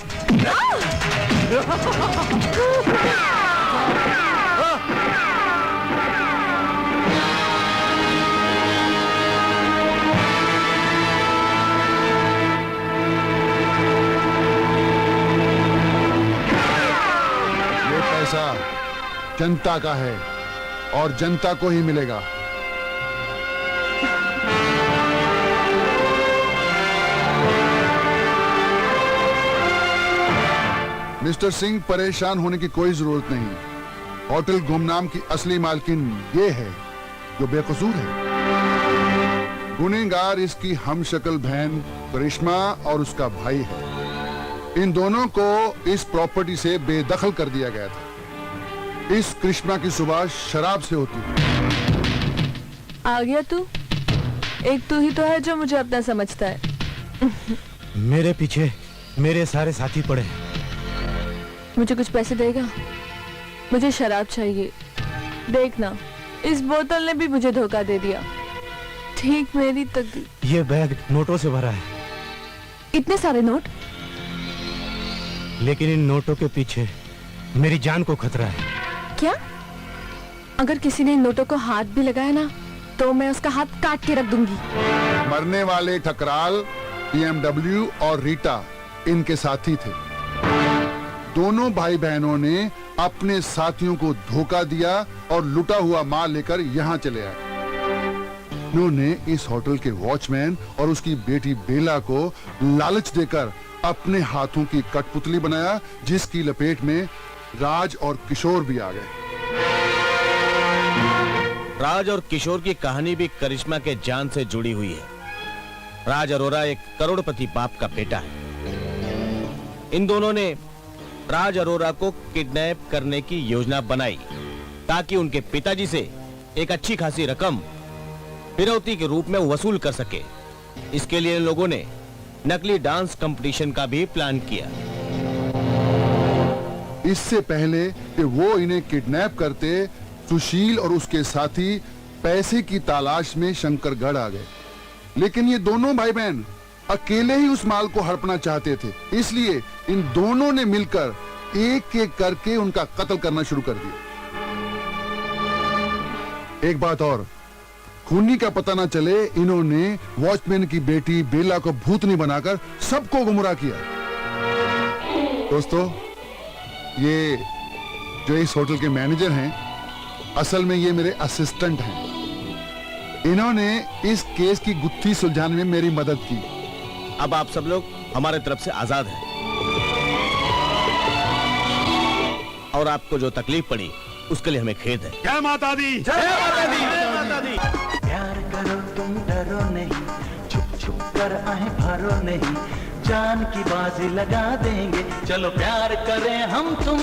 Speaker 16: पैसा जनता का है और जनता को ही मिलेगा। मिस्टर सिंह, परेशान होने की कोई जरूरत नहीं। होटल गुमनाम की असली मालकिन ये है जो बेकसूर है। गुनहगार इसकी हमशक्ल बहन करिश्मा और उसका भाई है। इन दोनों को इस प्रॉपर्टी से बेदखल कर दिया गया था। इस करिश्मा की सुबह शराब से होती है।
Speaker 4: आ गया तू? एक तू ही तो है जो मुझे अपना समझता है।
Speaker 18: मेरे पीछे मेरे सारे साथी पड़े हैं।
Speaker 4: मुझे कुछ पैसे देगा? मुझे शराब चाहिए। देखना, इस बोतल ने भी मुझे धोखा दे दिया। ठीक मेरी तकदीर।
Speaker 18: ये बैग नोटों से भरा है,
Speaker 4: इतने सारे नोट?
Speaker 18: लेकिन इन नोटों के पीछे मेरी जान को खतरा है।
Speaker 4: क्या? अगर किसी ने इन नोटों को हाथ भी लगाया ना, तो मैं उसका हाथ काट के रख दूंगी।
Speaker 16: मरने वाले ठकराल, BMW और रीटा इनके साथी थे। दोनों भाई बहनों ने अपने साथियों को धोखा दिया और लुटा हुआ माल लेकर यहाँ चले आए। उन्होंने इस होटल के वॉचमैन और उसकी बेटी बेला को लालच देकर अपने हाथों की कठपुतली बनाया, जिसकी लपेट में राज और किशोर भी आ गए।
Speaker 11: राज और किशोर की कहानी भी करिश्मा के जान से जुड़ी हुई है। राज अरोरा एक करोड़पति बाप का बेटा है। इन दोनों ने राज अरोरा को किडनैप करने की योजना बनाई ताकि उनके पिताजी से एक अच्छी खासी रकम फिरौती के रूप में वसूल कर सके। इसके लिए इन लोगों ने नकली डांस कंपटीशन का भी प्लान किया।
Speaker 16: इससे पहले कि वो इन्हें किडनैप करते, सुशील और उसके साथी पैसे की तलाश में शंकरगढ़ आ गए। लेकिन ये दोनों भाई बहन अकेले ही उस माल को हड़पना चाहते थे, इसलिए इन दोनों ने मिलकर एक एक करके उनका कत्ल करना शुरू कर दिया। एक बात और, खूनी का पता न चले, इन्होंने वॉचमैन की बेटी बेला को भूतनी बनाकर सबको गुमराह किया। दोस्तों, ये जो इस होटल के मैनेजर हैं, असल में ये मेरे असिस्टेंट हैं। इन्होंने इस केस की गुत्थी सुलझाने में मेरी मदद की।
Speaker 11: अब आप सब लोग हमारे तरफ से आजाद हैं। और आपको जो तकलीफ पड़ी उसके लिए हमें खेद है।
Speaker 10: जय माता दी।
Speaker 9: जय माता दी। जय माता दी। प्यार करो तुम डरो नहीं, छुप छुप कर आए भरो नहीं, जान की बाजी लगा देंगे, चलो प्यार करें हम तुम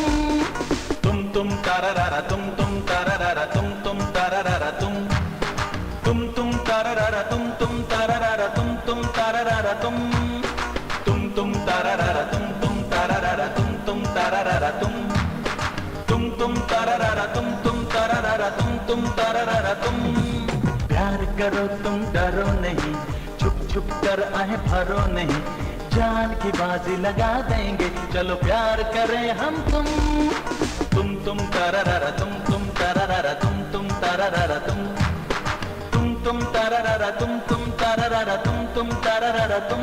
Speaker 9: तारारा तुम तारारा तुम तारारा तुम तारारा तुम तारारा तुम तारारा तुम तारारा तुम तारारा तुम तारारा तुम तारारा तुम तारारा प्यार करो तुम डरो नहीं, छुप छुप कर आए भरो नहीं, जान की बाजी लगा देंगे, चलो प्यार करें हम तुम तारारा तुम तारारा तुम तारारा तुम तारारा तुम तारारा तुम तारारा तुम